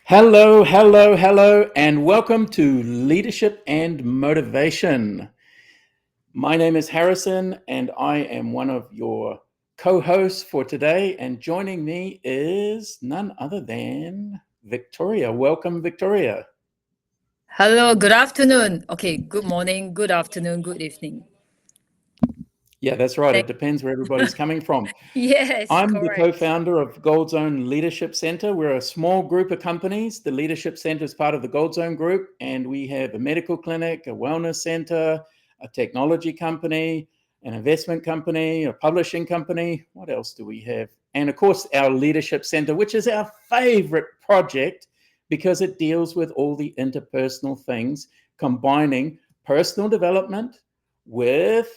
Hello, hello, hello, and welcome to Leadership and Motivation. My name is Harrison, and I am one of your co hosts for today. And joining me is none other than Victoria. Welcome, Victoria. Hello, good afternoon. Okay, good morning, good afternoon, good evening. Yeah, that's right. It Thank- depends where everybody's coming from. yes, I'm the correct. co-founder of Gold Zone Leadership Center. We're a small group of companies. The Leadership Center is part of the Gold Zone Group, and we have a medical clinic, a wellness center, a technology company, an investment company, a publishing company. What else do we have? And of course, our Leadership Center, which is our favorite project because it deals with all the interpersonal things, combining personal development with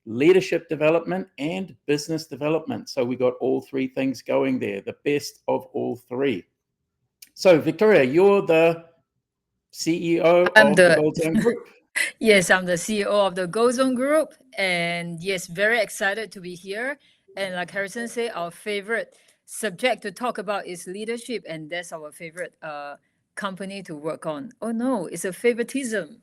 leadership development and business development. So we got all three things going there, the best of all three. So Victoria, you're the CEO I'm of the the Gold Zone Group. I'm the CEO of the GoZone Group, and yes, very excited to be here. And like Harrison said, our favorite subject to talk about is leadership, and that's our favorite company to work on. Oh no, it's a favoritism.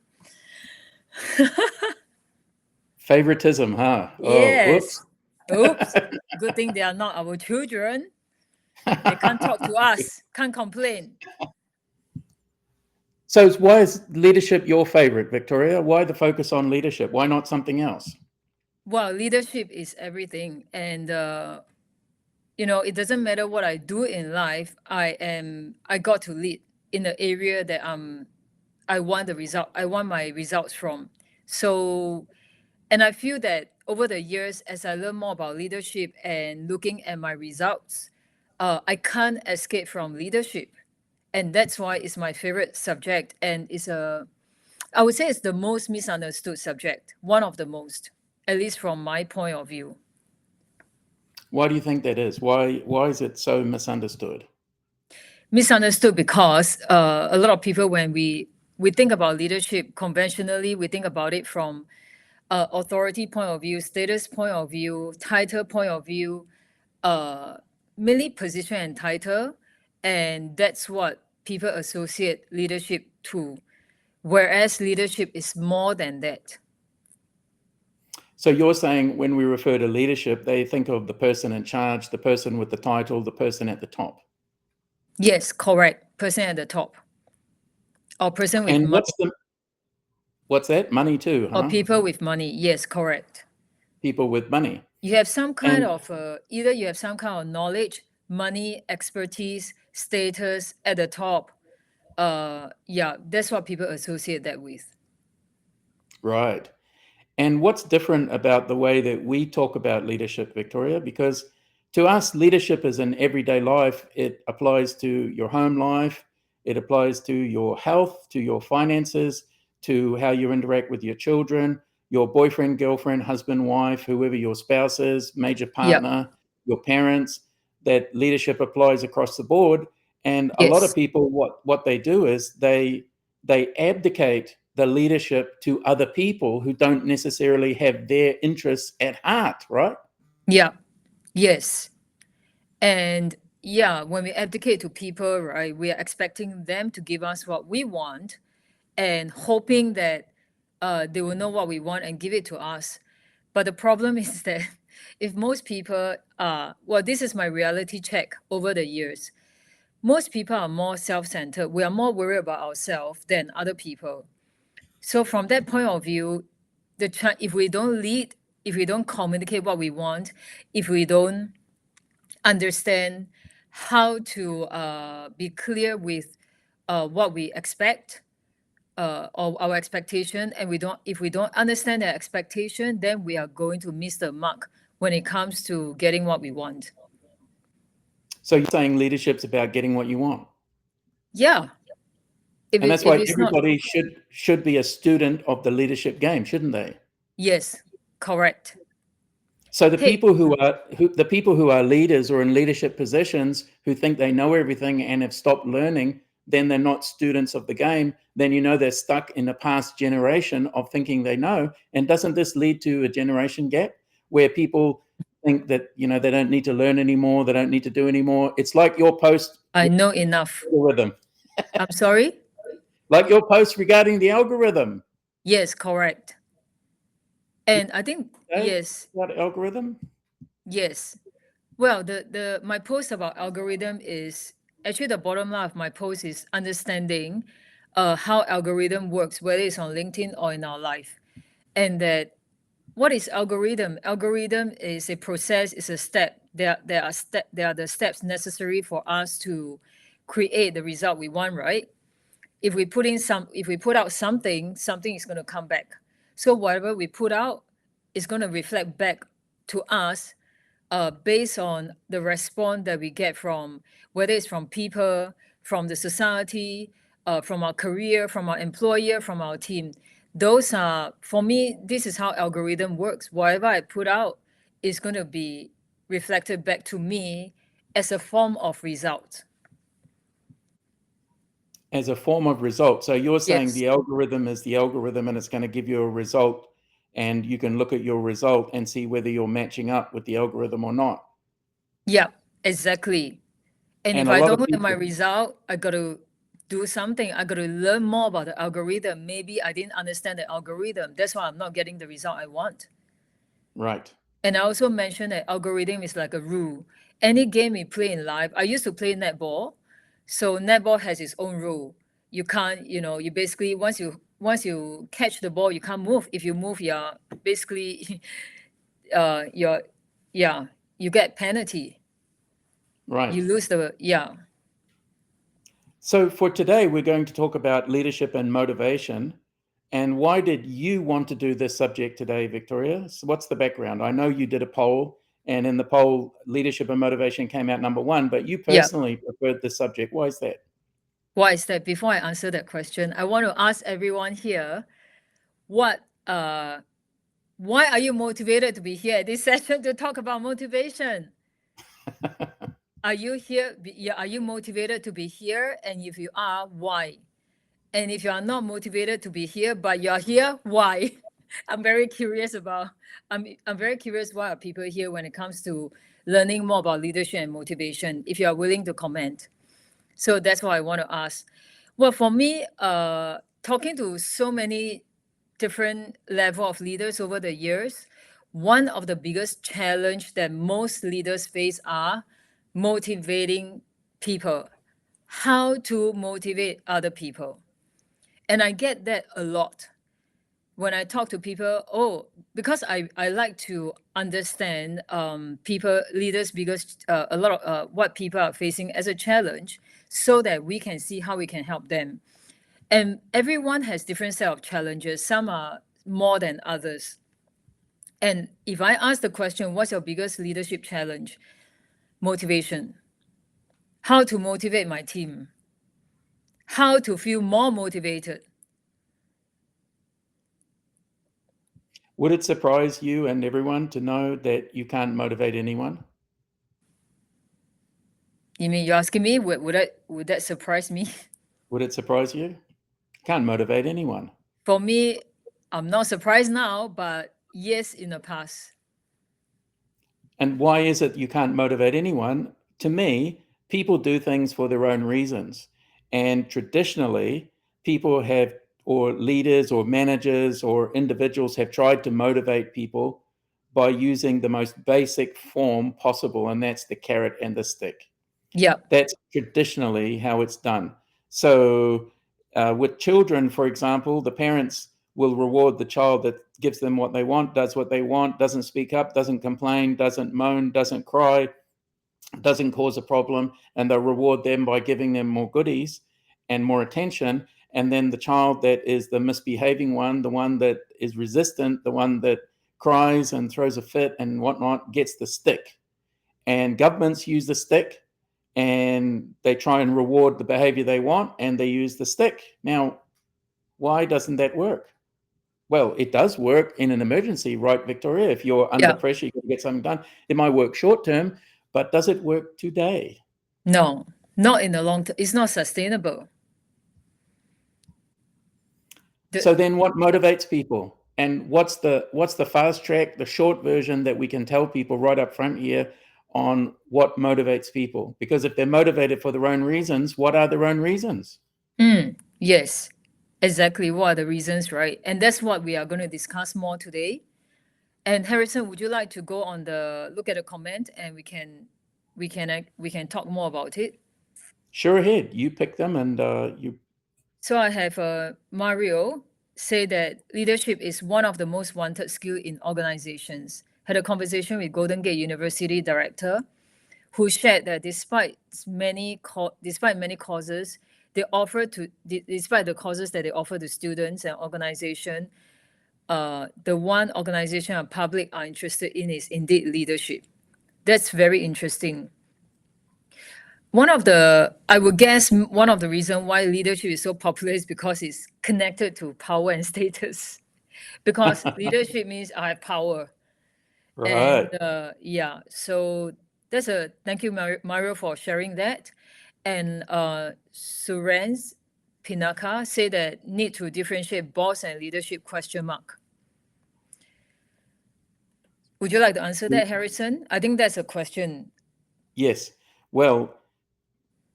Favoritism, huh? Oh, Yes. whoops. Oops. Good thing they are not our children. They can't talk to us, can't complain. So why is leadership your favorite, Victoria? Why the focus on leadership? Why not something else? Well, leadership is everything, and it doesn't matter what I do in life. I got to lead in the area that I want the result. I want my results from. So, and I feel that over the years, as I learn more about leadership and looking at my results, I can't escape from leadership, and that's why it's my favorite subject, and I would say it's the most misunderstood subject, one of the most, at least from my point of view. Why do you think that is? Why is it so misunderstood? Misunderstood because a lot of people, when we think about leadership conventionally, we think about it from authority point of view, status point of view, title point of view, uh, mainly position and title, and that's what people associate leadership to. Whereas leadership is more than that. So you're saying when we refer to leadership, they think of the person in charge, the person with the title, the person at the top. Yes, correct. Person at the top, or person with And money, what's that? Money too, or huh? people with money. Yes, correct. People with money. You have some kind And of either you have some kind of knowledge, money, expertise, status at the top. Yeah, that's what people associate that with. right. And what's different about the way that we talk about leadership, Victoria? Because to us, leadership is in everyday life. It applies to your home life, it applies to your health, to your finances, to how you interact with your children, your boyfriend, girlfriend, husband, wife, whoever your spouse is, major Yep. partner, your parents. That leadership applies across the board. And a lot of Yes. people, what they do is they abdicate the leadership to other people who don't necessarily have their interests at heart, right? Yeah. Yes. And yeah, when we abdicate to people, right, we are expecting them to give us what we want and hoping that they will know what we want and give it to us. But the problem is that if most people, well, this is my reality check over the years. Most people are more self-centered. We are more worried about ourselves than other people. So from that point of view, if we don't lead, if we don't communicate what we want, if we don't understand how to be clear with what we expect, or our expectation, and we don't if we don't understand that expectation, then we are going to miss the mark when it comes to getting what we want. So you're saying leadership's about getting what you want. Yeah, And that's if why it's not. everybody should be a student of the leadership game, shouldn't they? Yes, correct. So Hey, the people who are leaders or in leadership positions who think they know everything and have stopped learning, then they're not students of the game. Then they're stuck in the past generation of thinking they know. And doesn't this lead to a generation gap where people think that they don't need to learn anymore, they don't need to do anymore? It's like your post I know enough. algorithm. I'm sorry? Like your post regarding the algorithm. Yes, correct. And I think, Okay? yes, What algorithm? yes. Well, my post about algorithm is actually the bottom line of my post is understanding how algorithm works, whether it's on LinkedIn or in our life. And that what is algorithm? Algorithm is a process, is a step. There are the steps necessary for us to create the result we want, right? If we put out something, something is going to come back. So whatever we put out is going to reflect back to us based on the response that we get from whether it's from people, from the society, from our career, from our employer, from our team. Those are, for me, this is how algorithm works. Whatever I put out is going to be reflected back to me as a form of result. As a form of result. So you're saying Yes. the algorithm is the algorithm and it's going to give you a result, and you can look at your result and see whether you're matching up with the algorithm or not. Yeah, exactly. And And if a I lot don't of know my people, result, I got to do something. I got to learn more about the algorithm. Maybe I didn't understand the algorithm. That's why I'm not getting the result I want. right. And I also mentioned that algorithm is like a rule. Any game we play in life, I used to play netball. So netball has its own rule. You can't, you basically once you catch the ball, you can't move. If you move, you're basically you're yeah, you get penalty. Right. You lose the So for today, we're going to talk about leadership and motivation. And why did you want to do this subject today, Victoria? So what's the background? I know you did a poll, and in the poll, leadership and motivation came out number one, but you yeah. personally preferred this subject. Why is that? Why is that? Before I answer that question, I want to ask everyone here, what why are you motivated to be here at this session to talk about motivation? Are you here? Are you motivated to be here? And if you are, why? And if you are not motivated to be here, but you are here, why? I'm very curious about. I'm very curious why are people here when it comes to learning more about leadership and motivation. If you are willing to comment, so that's what I want to ask. Well, for me, talking to so many different level of leaders over the years, one of the biggest challenge that most leaders face are motivating people. How to motivate other people. And I get that a lot when I talk to people. Oh, because I like to understand people, leaders, because a lot of what people are facing as a challenge so that we can see how we can help them. And everyone has different set of challenges. Some are more than others. And if I ask the question, what's your biggest leadership challenge? Motivation. How to motivate my team? How to feel more motivated? Would it surprise you and everyone to know that you can't motivate anyone? You mean you're asking me? Would that surprise me? Would it surprise you? Can't motivate anyone. For me, I'm not surprised now, but yes, in the past. And why is it you can't motivate anyone? To me, people do things for their own reasons. And traditionally, people have, or leaders or managers or individuals have tried to motivate people by using the most basic form possible, and that's the carrot and the stick. Yeah. That's traditionally how it's done. So, with children, for example, the parents will reward the child that gives them what they want, does what they want, doesn't speak up, doesn't complain, doesn't moan, doesn't cry, doesn't cause a problem, and they'll reward them by giving them more goodies and more attention. And then the child that is the misbehaving one, the one that is resistant, the one that cries and throws a fit and whatnot, gets the stick. And governments use the stick and they try and reward the behavior they want, and they use the stick. Now, why doesn't that work? Well, it does work in an emergency, right, Victoria? If you're under Yeah. pressure, you got to get something done. It might work short term, but does it work today? No, not in the long term. It's not sustainable. So then what motivates people? And what's the fast track, the short version that we can tell people right up front here on what motivates people? Because if they're motivated for their own reasons, what are their own reasons? Yes, exactly. What are the reasons, right? And that's what we are going to discuss more today. And Harrison, would you like to go on the look at the comment and we can talk more about it? Sure ahead. You pick them and you. So I have Mario say that leadership is one of the most wanted skill in organizations. Had a conversation with Golden Gate University director who shared that despite many causes they offer to despite the causes that they offer to students and organization, the one organization and public are interested in is indeed leadership. That's very interesting. I would guess one of the reasons why leadership is so popular is because it's connected to power and status. Because leadership means I have power. Right. And yeah, so thank you, Mario, for sharing that. And Surens Pinaka say that need to differentiate boss and leadership question mark. Would you like to answer that, Harrison? I think that's a question. Yes. Well,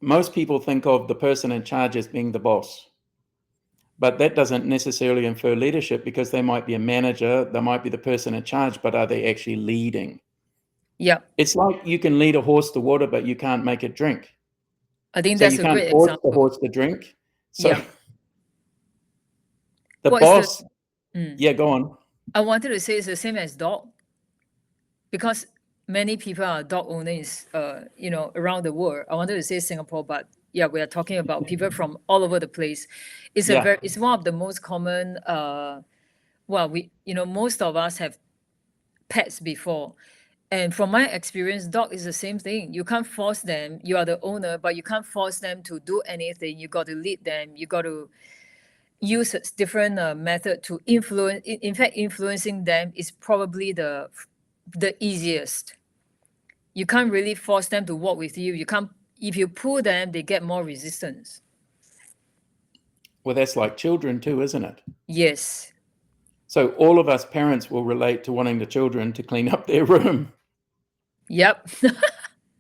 most people think of the person in charge as being the boss. But that doesn't necessarily infer leadership because they might be a manager, they might be the person in charge, but are they actually leading? Yeah, It's like you can lead a horse to water, but you can't make it drink. I think So that's you a can't great force the example. horse to drink. So Yeah. the What is the boss, yeah, go on. I wanted to say it's the same as dog, because many people are dog owners, around the world. I wanted to say Singapore, but yeah, we are talking about people from all over the place. Yeah. It's one of the most common. Well, most of us have pets before, and from my experience, dog is the same thing. You can't force them. You are the owner, but you can't force them to do anything. You got to lead them. You got to use a different method to influence. In fact, influencing them is probably the easiest. You can't really force them to walk with you. You can't. If you pull them, they get more resistance. Well, that's like children too, isn't it? Yes. So all of us parents will relate to wanting the children to clean up their room. Yep.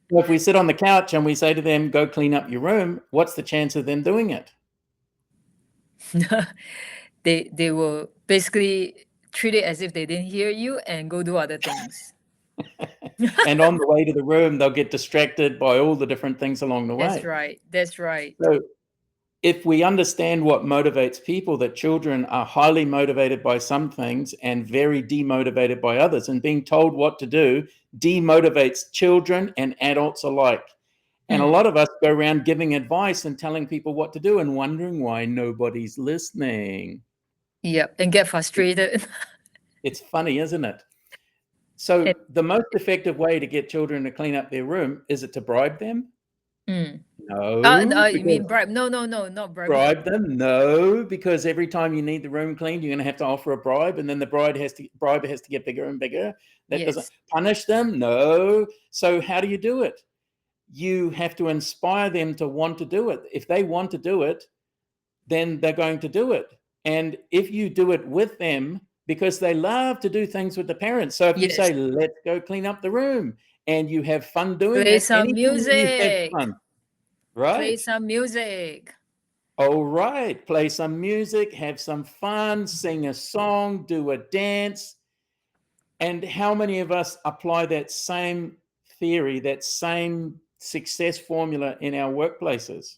Well, if we sit on the couch and we say to them, go clean up your room, what's the chance of them doing it? They will basically treat it as if they didn't hear you and go do other things. And on the way to the room, they'll get distracted by all the different things along the way. That's right. That's right. So if we understand what motivates people, that children are highly motivated by some things and very demotivated by others, and being told what to do demotivates children and adults alike. And a lot of us go around giving advice and telling people what to do and wondering why nobody's listening. Yep. And get frustrated. It's funny, isn't it? So the most effective way to get children to clean up their room, is it to bribe them? No. You mean bribe? No, not bribe. Bribe them? No, because every time you need the room cleaned, you're going to have to offer a bribe, and then the bribe has to get bigger and bigger. That doesn't punish them. No. So how do you do it? You have to inspire them to want to do it. If they want to do it, then they're going to do it. And if you do it with them, because they love to do things with the parents. So if you say, let's go clean up the room, and you have fun doing Play it, some anything you have music. fun, right? Play some music. All right. Play some music, have some fun, sing a song, do a dance. And how many of us apply that same theory, that same success formula in our workplaces?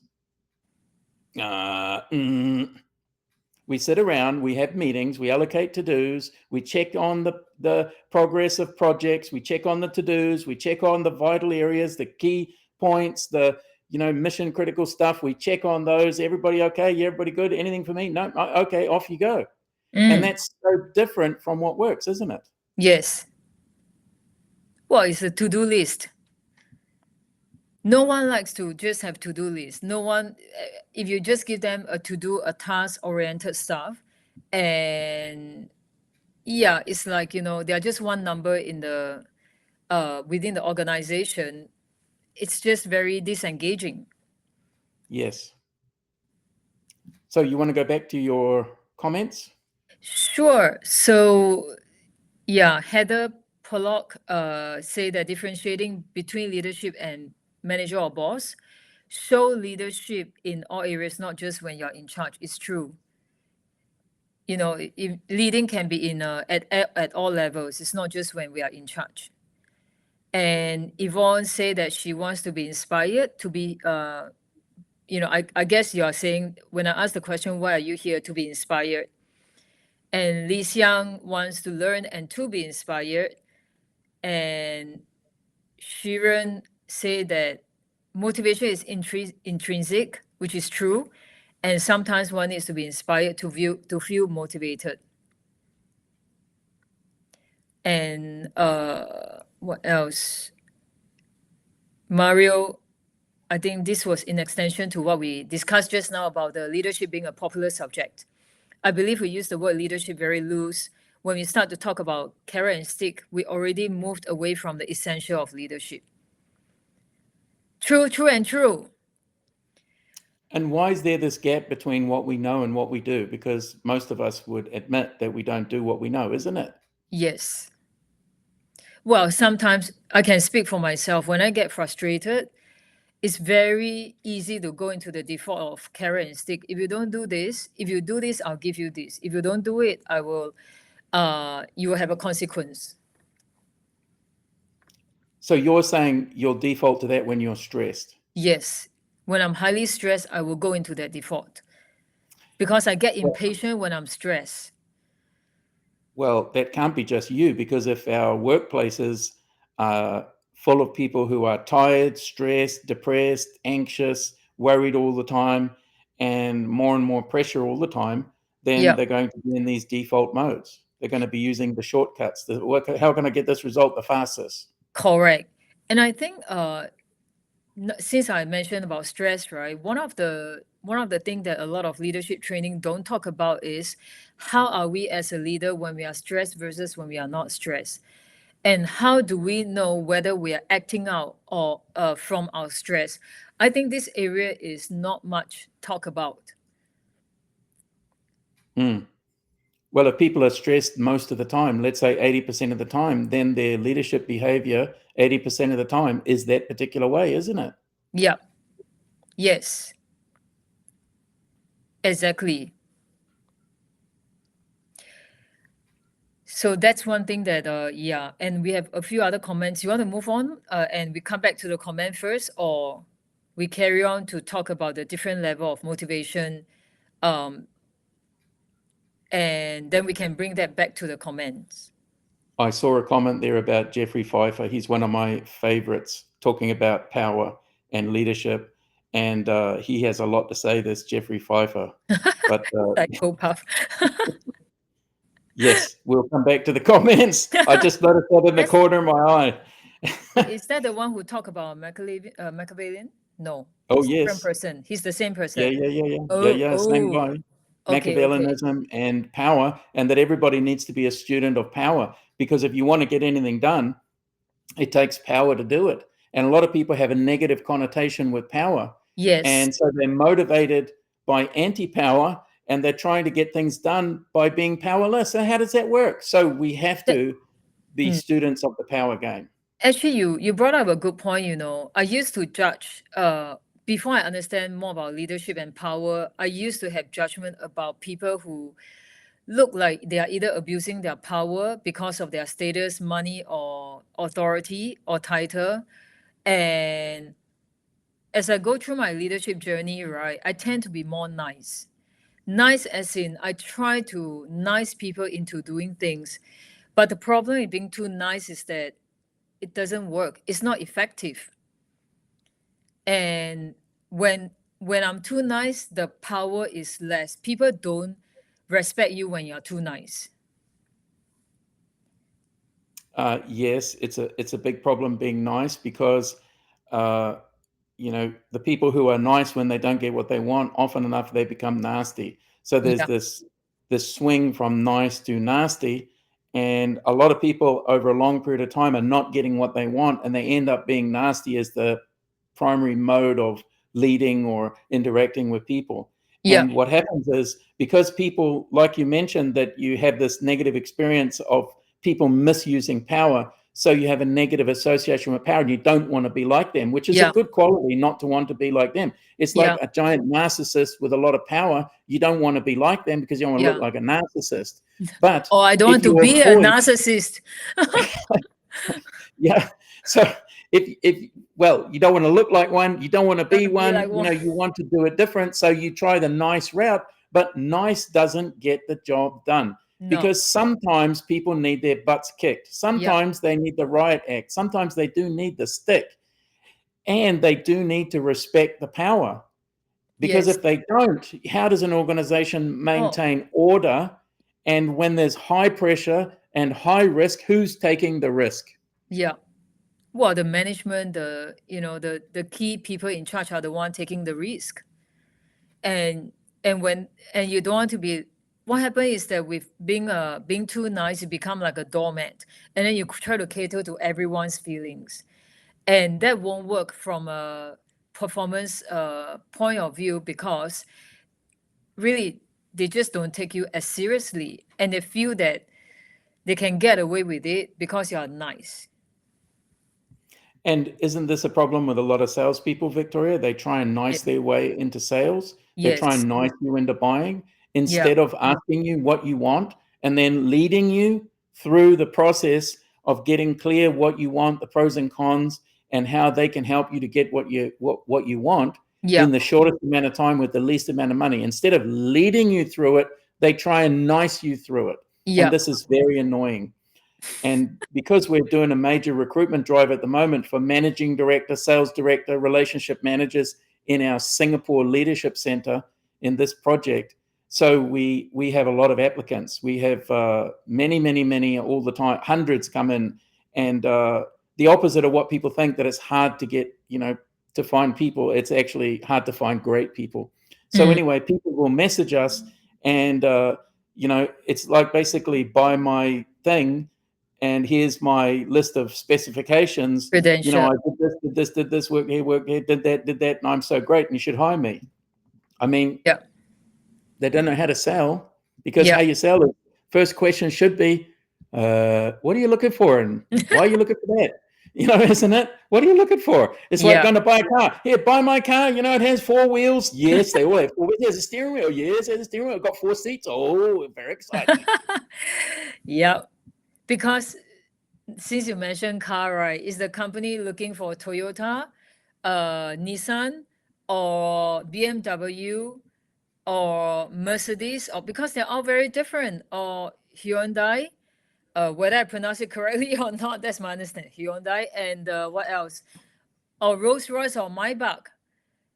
We sit around, we have meetings, we allocate to-dos, we check on the progress of projects, we check on the to-dos, we check on the vital areas, the key points, the mission critical stuff. We check on those. Everybody okay? Yeah, everybody good? Anything for me? No. Okay, off you go. And that's so different from what works, isn't it? Yes. Well, it's a to-do list. No one likes to just have to-do list. No one, if you just give them a to-do, a task-oriented stuff, and yeah, it's like, they're just one number in the within the organization. It's just very disengaging. Yes. So you want to go back to your comments? Sure. So yeah, Heather Pollock say that differentiating between leadership and manager or boss. show leadership in all areas, not just when you're in charge. It's true. Leading can be at all levels. It's not just when we are in charge. And Yvonne said that she wants to be inspired to be, I guess you are saying, when I ask the question, why are you here? To be inspired. And Li Xiang wants to learn and to be inspired. And Shiren said that motivation is intrinsic, which is true. And sometimes one needs to be inspired to feel motivated. And what else? Mario, I think this was in extension to what we discussed just now about the leadership being a popular subject. I believe we use the word leadership very loose. When we start to talk about carrot and stick, we already moved away from the essential of leadership. True, and true. And why is there this gap between what we know and what we do? Because most of us would admit that we don't do what we know, isn't it? Yes. Well, sometimes I can speak for myself. When I get frustrated, it's very easy to go into the default of carrot and stick. If you don't do this, if you do this, I'll give you this. If you don't do it, you will have a consequence. So you're saying you'll default to that when you're stressed? Yes. When I'm highly stressed, I will go into that default because I get impatient when I'm stressed. Well, that can't be just you, because if our workplaces are full of people who are tired, stressed, depressed, anxious, worried all the time, and more pressure all the time, then they're going to be in these default modes. They're going to be using the shortcuts. How can I get this result the fastest? Correct. And I think since I mentioned about stress, right, one of the things that a lot of leadership training don't talk about is how are we as a leader when we are stressed versus when we are not stressed. And how do we know whether we are acting out or from our stress? I think this area is not much talk about. Well, if people are stressed most of the time, let's say 80% of the time, then their leadership behavior 80% of the time is that particular way, isn't it? Yeah. Yes. Exactly. So that's one thing that, and we have a few other comments. You want to move on and we come back to the comment first, or we carry on to talk about the different level of motivation, and then we can bring that back to the comments. I saw a comment there about Jeffrey Pfeiffer. He's one of my favorites, talking about power and leadership. And he has a lot to say, this Jeffrey Pfeiffer. But Psychopath. Yes, we'll come back to the comments. I just noticed that in the corner of my eye. Is that the one who talked about Machiavellian? No. Oh, It's yes. Different person. He's the same person. Yeah, same guy. Machiavellianism and power, and that everybody needs to be a student of power, because if you want to get anything done, it takes power to do it. And a lot of people have a negative connotation with power. Yes. And so they're motivated by anti-power, and they're trying to get things done by being powerless. So how does that work? So we have to be students of the power game. Actually, you brought up a good point. I used to judge, before I understand more about leadership and power, I used to have judgment about people who look like they are either abusing their power because of their status, money, or authority or title. And as I go through my leadership journey, right, I tend to be more nice. Nice as in I try to nice people into doing things. But the problem with being too nice is that it doesn't work. It's not effective. And when I'm too nice, the power is less. People don't respect you when you're too nice. Yes, it's a big problem being nice, because the people who are nice when they don't get what they want, often enough they become nasty. So there's this swing from nice to nasty, and a lot of people over a long period of time are not getting what they want, and they end up being nasty as the primary mode of leading or interacting with people. Yeah. And what happens is, because people, like you mentioned, that you have this negative experience of people misusing power, So you have a negative association with power and you don't want to be like them, which is a Yeah. good quality not to want to be like them. It's like Yeah. a giant narcissist with a lot of power. You don't want to be like them because you don't want to Yeah. look like a narcissist. But Or I don't if want to you be a avoid, narcissist. yeah. So if well, you don't want to look like one, you don't want to be one, like you know, one. you want to do it different. So you try the nice route, but nice doesn't get the job done. No. Because sometimes people need their butts kicked. Sometimes they need the riot act. Sometimes they do need the stick. And they do need to respect the power. Because Yes. if they don't, how does an organization maintain order? And when there's high pressure and high risk, who's taking the risk? Yeah. Well, the management, the key people in charge are the one taking the risk. And you don't want to be. What happens is that with being too nice, you become like a doormat, and then you try to cater to everyone's feelings, and that won't work from a performance point of view, because really they just don't take you as seriously, and they feel that they can get away with it because you are nice. And isn't this a problem with a lot of salespeople, Victoria? They try and nice their way into sales. They try Yes. and nice you into buying Yeah. instead of asking you what you want and then leading you through the process of getting clear what you want, the pros and cons, and how they can help you to get what you want Yeah. in the shortest amount of time with the least amount of money. Instead of leading you through it, they try and nice you through it. Yeah. And this is very annoying. And because we're doing a major recruitment drive at the moment for managing director, sales director, relationship managers in our Singapore Leadership Center in this project, so we have a lot of applicants. We have many all the time, hundreds come in, and the opposite of what people think, that it's hard to get, to find people. It's actually hard to find great people. So anyway, people will message us, and it's like basically buy my thing. And here's my list of specifications. Credential. I did this, work here, did that, and I'm so great, and you should hire me. I mean, Yeah. they don't know how to sell, because Yeah. how you sell it, first question should be, what are you looking for? And why are you looking for that? Isn't it? What are you looking for? It's like Yeah. going to buy a car. Here, buy my car. It has 4 wheels. Yes, they all have 4 wheels. There's a steering wheel. Yes, there's a steering wheel. Got 4 seats. Oh, very exciting. Yeah. Because since you mentioned car, right, is the company looking for Toyota, Nissan, or BMW, or Mercedes, or because they're all very different, or Hyundai, whether I pronounce it correctly or not, that's my understanding. Hyundai, and what else? Or Rolls-Royce or Maybach,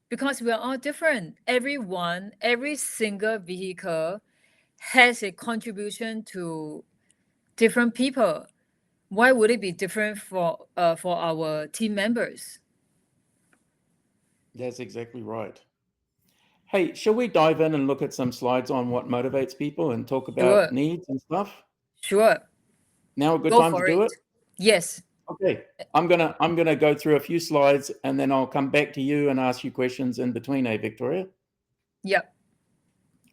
because we are all different. Every single vehicle has a contribution to different people. Why would it be different for our team members? That's exactly right. Hey, shall we dive in and look at some slides on what motivates people and talk about Sure. needs and stuff? Sure. Now a good Go time to for do it. it? Yes. Okay. I'm gonna go through a few slides, and then I'll come back to you and ask you questions in between, Victoria? Yep.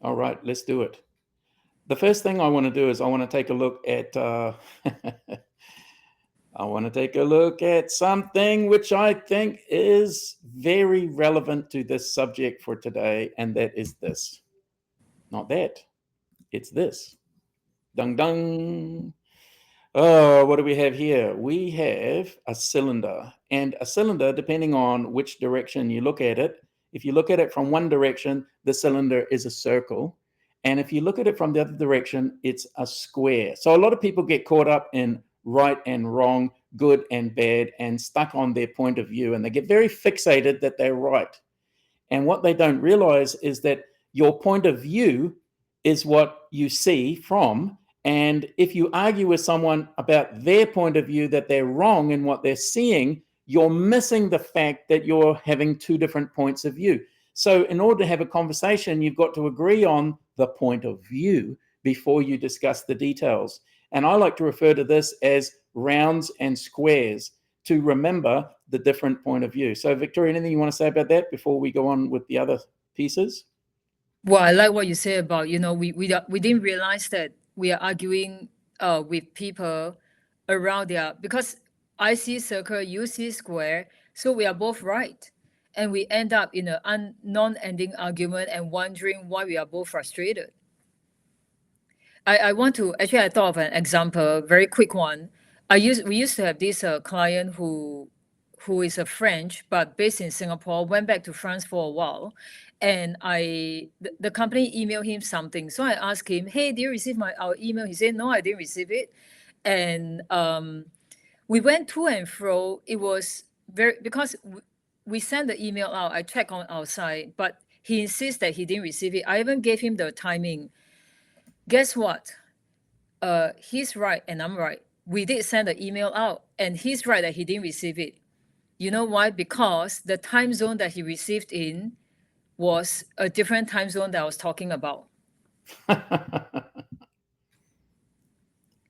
All right, let's do it. The first thing I want to do is I want to take a look at I want to take a look at something which I think is very relevant to this subject for today, and that is this. Not that. It's this. Dung dung. Oh, what do we have here? We have a cylinder. And a cylinder, depending on which direction you look at it, if you look at it from one direction, the cylinder is a circle. And if you look at it from the other direction, it's a square. So a lot of people get caught up in right and wrong, good and bad, and stuck on their point of view. And they get very fixated that they're right. And what they don't realize is that your point of view is what you see from. And if you argue with someone about their point of view that they're wrong in what they're seeing, you're missing the fact that you're having 2 different points of view. So in order to have a conversation, you've got to agree on the point of view before you discuss the details. And I like to refer to this as rounds and squares to remember the different point of view. So Victoria, anything you want to say about that before we go on with the other pieces? Well, I like what you say about, we didn't realize that we are arguing with people around there, because I see circle, you see square, so we are both right. And we end up in a non-ending argument and wondering why we are both frustrated. I want to, actually, I thought of an example, very quick one. We used to have this client who is a French but based in Singapore, went back to France for a while, and the company emailed him something. So I asked him, "Hey, did you receive our email?" He said, "No, I didn't receive it." And we went to and fro. It was because we sent the email out. I checked on our side, but he insists that he didn't receive it. I even gave him the timing. Guess what? He's right and I'm right. We did send the email out, and he's right that he didn't receive it. You know why? Because the time zone that he received in was a different time zone that I was talking about.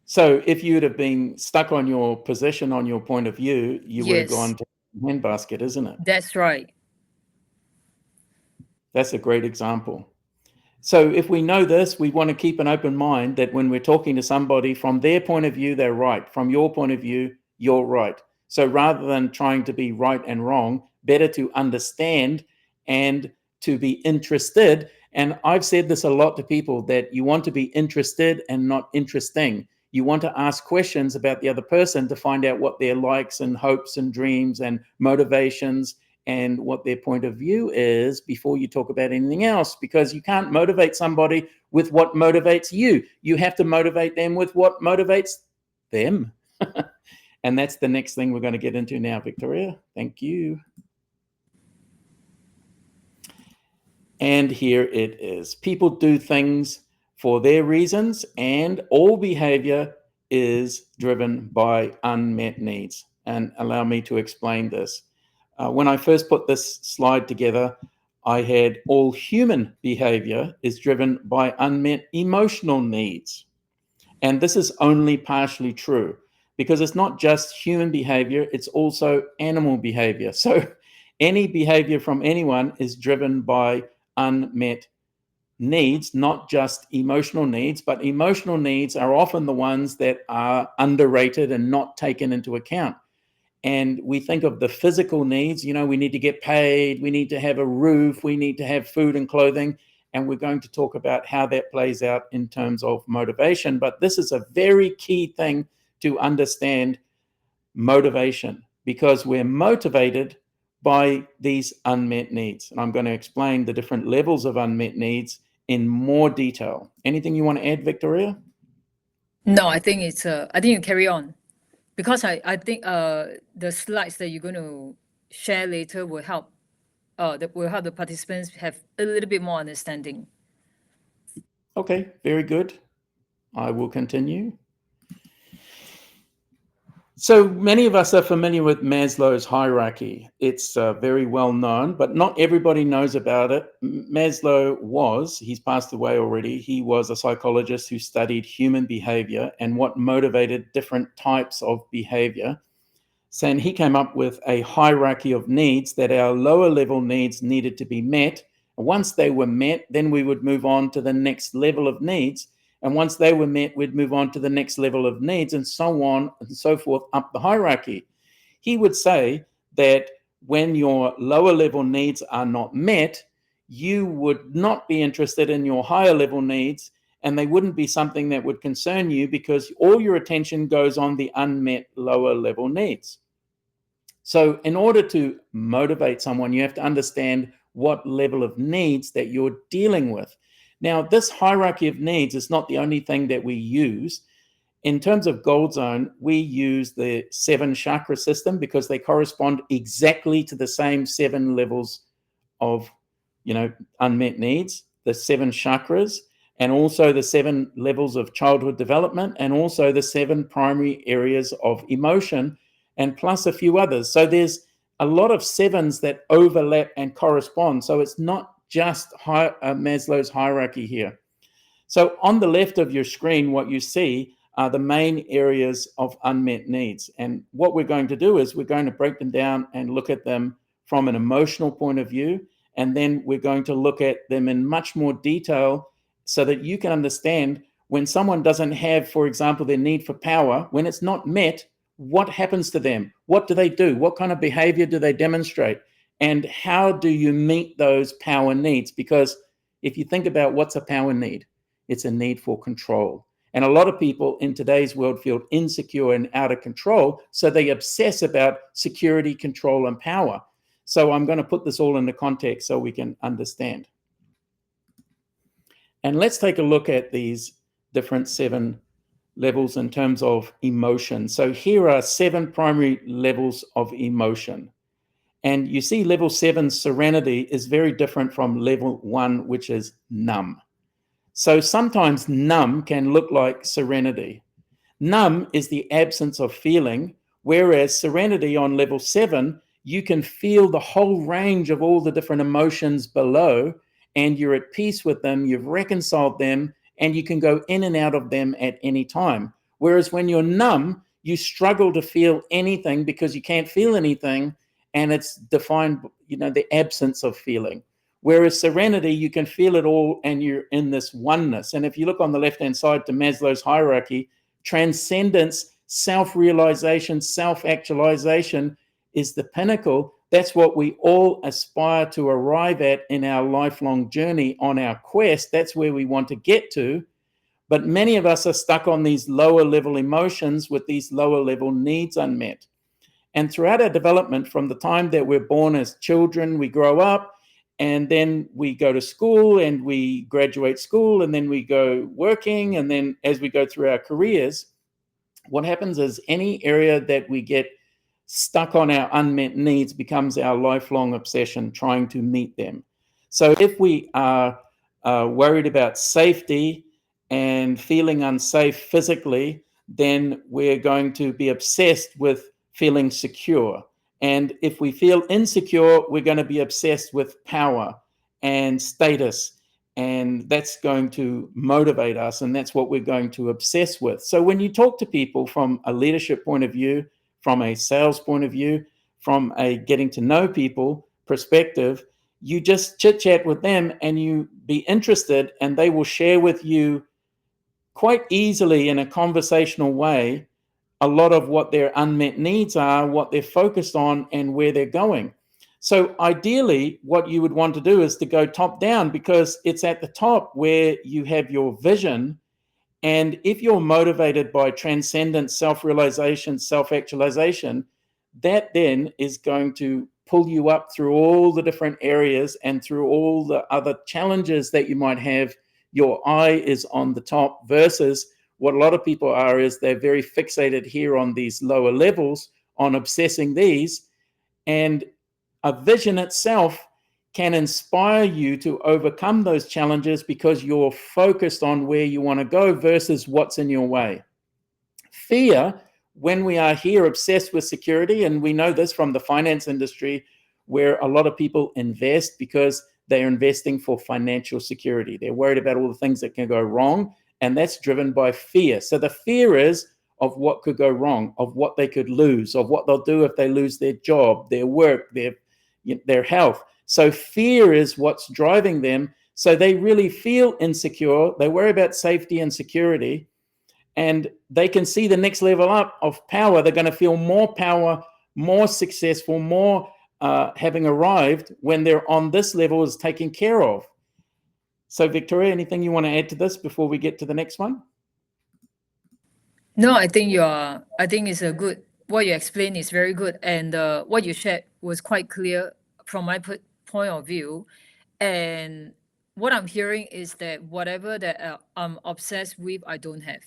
So if you'd have been stuck on your position, on your point of view, you would have Yes. gone to the handbasket, isn't it? That's right. That's a great example. So if we know this, we want to keep an open mind that when we're talking to somebody, from their point of view, they're right. From your point of view, you're right. So rather than trying to be right and wrong, better to understand and to be interested. And I've said this a lot to people, that you want to be interested and not interesting. You want to ask questions about the other person to find out what their likes and hopes and dreams and motivations and what their point of view is before you talk about anything else, because you can't motivate somebody with what motivates you. You have to motivate them with what motivates them. And that's the next thing we're going to get into now, Victoria. Thank you. And here it is. People do things for their reasons, and all behavior is driven by unmet needs. And allow me to explain this. When I first put this slide together, I had all human behavior is driven by unmet emotional needs. And this is only partially true, because it's not just human behavior, it's also animal behavior. So any behavior from anyone is driven by unmet needs, not just emotional needs, but emotional needs are often the ones that are underrated and not taken into account. And we think of the physical needs, we need to get paid, we need to have a roof, we need to have food and clothing. And we're going to talk about how that plays out in terms of motivation. But this is a very key thing to understand motivation, because we're motivated by these unmet needs. And I'm going to explain the different levels of unmet needs in more detail. Anything you want to add, Victoria? No, I think I think you carry on, because I think the slides that you're going to share later will help the participants have a little bit more understanding. Okay, very good. I will continue. So many of us are familiar with Maslow's hierarchy. It's very well known, but not everybody knows about it. He's passed away already. He was a psychologist who studied human behavior and what motivated different types of behavior. And he came up with a hierarchy of needs, that our lower level needs needed to be met. And once they were met, then we would move on to the next level of needs. And once they were met, we'd move on to the next level of needs, and so on and so forth up the hierarchy. He would say that when your lower level needs are not met, you would not be interested in your higher level needs, and they wouldn't be something that would concern you, because all your attention goes on the unmet lower level needs. So in order to motivate someone, you have to understand what level of needs that you're dealing with. Now, this hierarchy of needs is not the only thing that we use. In terms of Gold Zone, we use the 7 chakra system, because they correspond exactly to the same 7 levels of, unmet needs, the 7 chakras, and also the 7 levels of childhood development, and also the 7 primary areas of emotion, and plus a few others. So there's a lot of 7s that overlap and correspond. So it's not just Maslow's hierarchy here. So on the left of your screen, what you see are the main areas of unmet needs. And what we're going to do is we're going to break them down and look at them from an emotional point of view. And then we're going to look at them in much more detail, so that you can understand when someone doesn't have, for example, their need for power, when it's not met, what happens to them? What do they do? What kind of behavior do they demonstrate? And how do you meet those power needs? Because if you think about what's a power need, it's a need for control. And a lot of people in today's world feel insecure and out of control, so they obsess about security, control, and power. So I'm going to put this all into context so we can understand. And let's take a look at these different 7 levels in terms of emotion. So here are 7 primary levels of emotion. And you see level 7, serenity, is very different from level 1, which is numb. So sometimes numb can look like serenity. Numb is the absence of feeling, whereas serenity on level 7, you can feel the whole range of all the different emotions below, and you're at peace with them, you've reconciled them, and you can go in and out of them at any time. Whereas when you're numb, you struggle to feel anything because you can't feel anything, and it's defined, the absence of feeling. Whereas serenity, you can feel it all and you're in this oneness. And if you look on the left-hand side to Maslow's hierarchy, transcendence, self-realization, self-actualization is the pinnacle. That's what we all aspire to arrive at in our lifelong journey on our quest. That's where we want to get to. But many of us are stuck on these lower level emotions with these lower level needs unmet. And throughout our development, from the time that we're born as children, we grow up, and then we go to school and we graduate school, and then we go working. And then as we go through our careers, what happens is any area that we get stuck on our unmet needs becomes our lifelong obsession, trying to meet them. So if we are worried about safety and feeling unsafe physically, then we're going to be obsessed with feeling secure. And if we feel insecure, we're going to be obsessed with power and status. And that's going to motivate us. And that's what we're going to obsess with. So when you talk to people from a leadership point of view, from a sales point of view, from a getting to know people perspective, you just chit chat with them and you be interested, and they will share with you quite easily in a conversational way a lot of what their unmet needs are, what they're focused on, and where they're going. So ideally, what you would want to do is to go top down, because it's at the top where you have your vision. And if you're motivated by transcendence, self-realization, self-actualization, that then is going to pull you up through all the different areas and through all the other challenges that you might have. Your eye is on the top, versus what a lot of people are is they're very fixated here on these lower levels, on obsessing these. And a vision itself can inspire you to overcome those challenges because you're focused on where you want to go versus what's in your way. Fear, when we are here obsessed with security, and we know this from the finance industry, where a lot of people invest because they're investing for financial security. They're worried about all the things that can go wrong, and that's driven by fear. So the fear is of what could go wrong, of what they could lose, of what they'll do if they lose their job, their work, their health. So fear is what's driving them. So they really feel insecure. They worry about safety and security, and they can see the next level up of power. They're going to feel more power, more successful, more having arrived when they're on this level is taken care of. So Victoria, anything you want to add to this before we get to the next one? No, I think it's a good, what you explained is very good. And what you shared was quite clear from my point of view. And what I'm hearing is that whatever that I'm obsessed with, I don't have.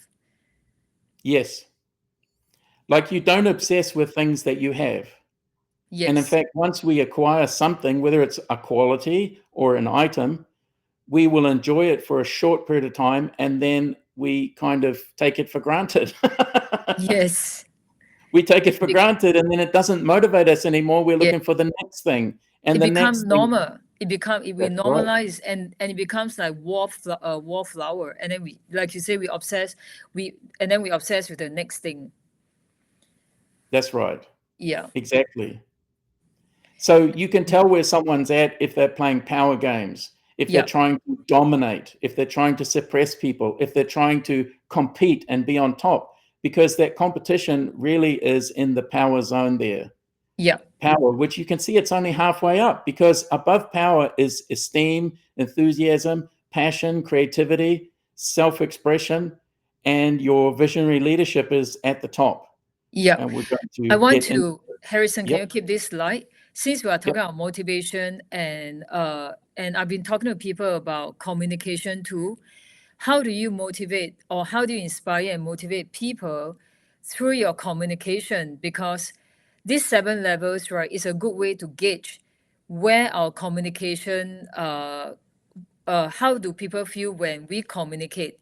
Yes. Like you don't obsess with things that you have. Yes. And in fact, once we acquire something, whether it's a quality or an item, we will enjoy it for a short period of time, and then we kind of take it for granted. Yes. We take it for granted, and then it doesn't motivate us anymore. We're looking for the next thing. And it the becomes next normal. thing. It will normalize, right. and it becomes like wallflower. And then we, like you say, we obsess with the next thing. That's right. Yeah. Exactly. So you can tell where someone's at if they're playing power games. if they're trying to dominate, if they're trying to suppress people, if they're trying to compete and be on top, because that competition really is in the power zone there. Yeah. Power, which you can see it's only halfway up, because above power is esteem, enthusiasm, passion, creativity, self-expression, and your visionary leadership is at the top. Yeah. And we're going to I want to, Harrison, can Yep. you keep this slide? Since we are talking about motivation and I've been talking to people about communication too, how do you motivate or how do you inspire and motivate people through your communication? Because these 7 levels, right, is a good way to gauge where our communication, how do people feel when we communicate?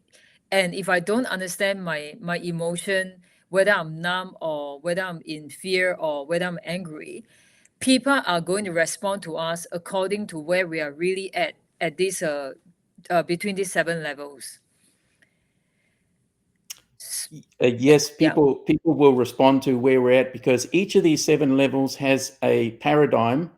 And if I don't understand my emotion, whether I'm numb or whether I'm in fear or whether I'm angry, people are going to respond to us according to where we are really at this between these 7 levels. Yes, people will respond to where we're at, because each of these 7 levels has a paradigm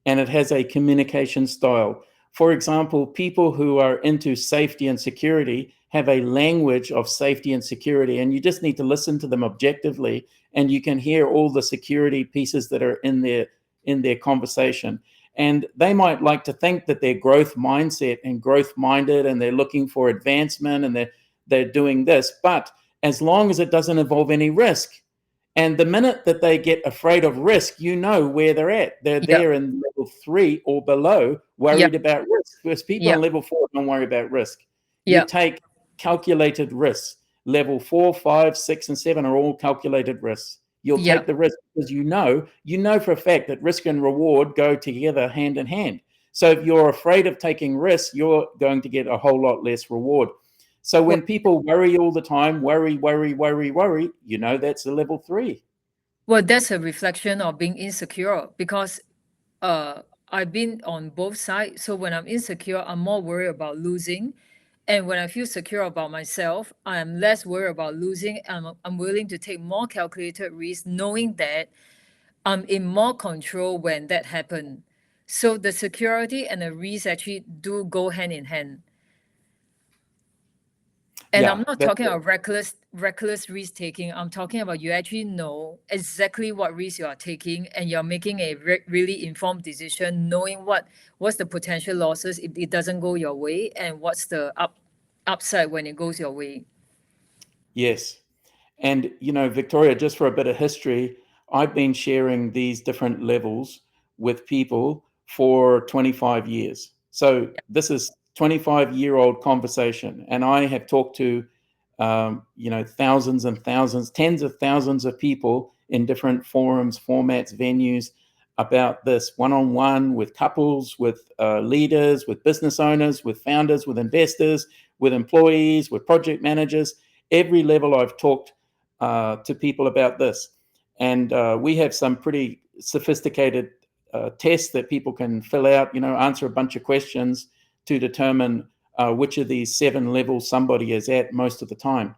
and it has a communication style. For example, people who are into safety and security have a language of safety and security, and you just need to listen to them objectively, and you can hear all the security pieces that are in their conversation. And they might like to think that they're growth mindset and growth minded, and they're looking for advancement, and they're doing this, but as long as it doesn't involve any risk. And the minute that they get afraid of risk, you know where they're at. They're there in level 3 or below, worried about risk. Because people in level 4 don't worry about risk. You take calculated risks. Level 4, 5, 6, and 7 are all calculated risks. You'll take the risk because you know for a fact that risk and reward go together hand in hand. So if you're afraid of taking risks, you're going to get a whole lot less reward. So when people worry all the time, worry, you know that's a level 3. Well, that's a reflection of being insecure, because I've been on both sides. So when I'm insecure, I'm more worried about losing. And when I feel secure about myself, I'm less worried about losing. I'm willing to take more calculated risks, knowing that I'm in more control when that happens. So the security and the risk actually do go hand in hand. And I'm not talking about reckless risk taking. I'm talking about you actually know exactly what risk you are taking, and you're making a really informed decision, knowing what's the potential losses if it doesn't go your way, and what's the upside when it goes your way. Yes. And, Victoria, just for a bit of history, I've been sharing these different levels with people for 25 years. So this is 25-year-old conversation. And I have talked to, thousands and thousands, tens of thousands of people in different forums, formats, venues about this, one-on-one, with couples, with leaders, with business owners, with founders, with investors, with employees, with project managers. Every level I've talked to people about this. And we have some pretty sophisticated tests that people can fill out, answer a bunch of questions to determine which of these 7 levels somebody is at most of the time.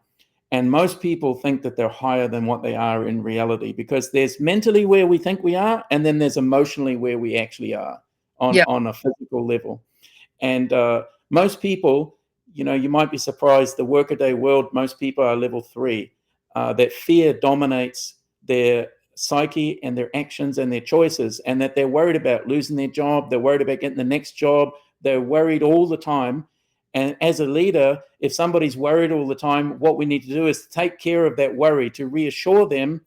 And most people think that they're higher than what they are in reality, because there's mentally where we think we are, and then there's emotionally where we actually are on a physical level. And most people, you might be surprised, the workaday world, most people are level 3. That fear dominates their psyche and their actions and their choices, and that they're worried about losing their job. They're worried about getting the next job. They're worried all the time. And as a leader, if somebody's worried all the time, what we need to do is take care of that worry, to reassure them.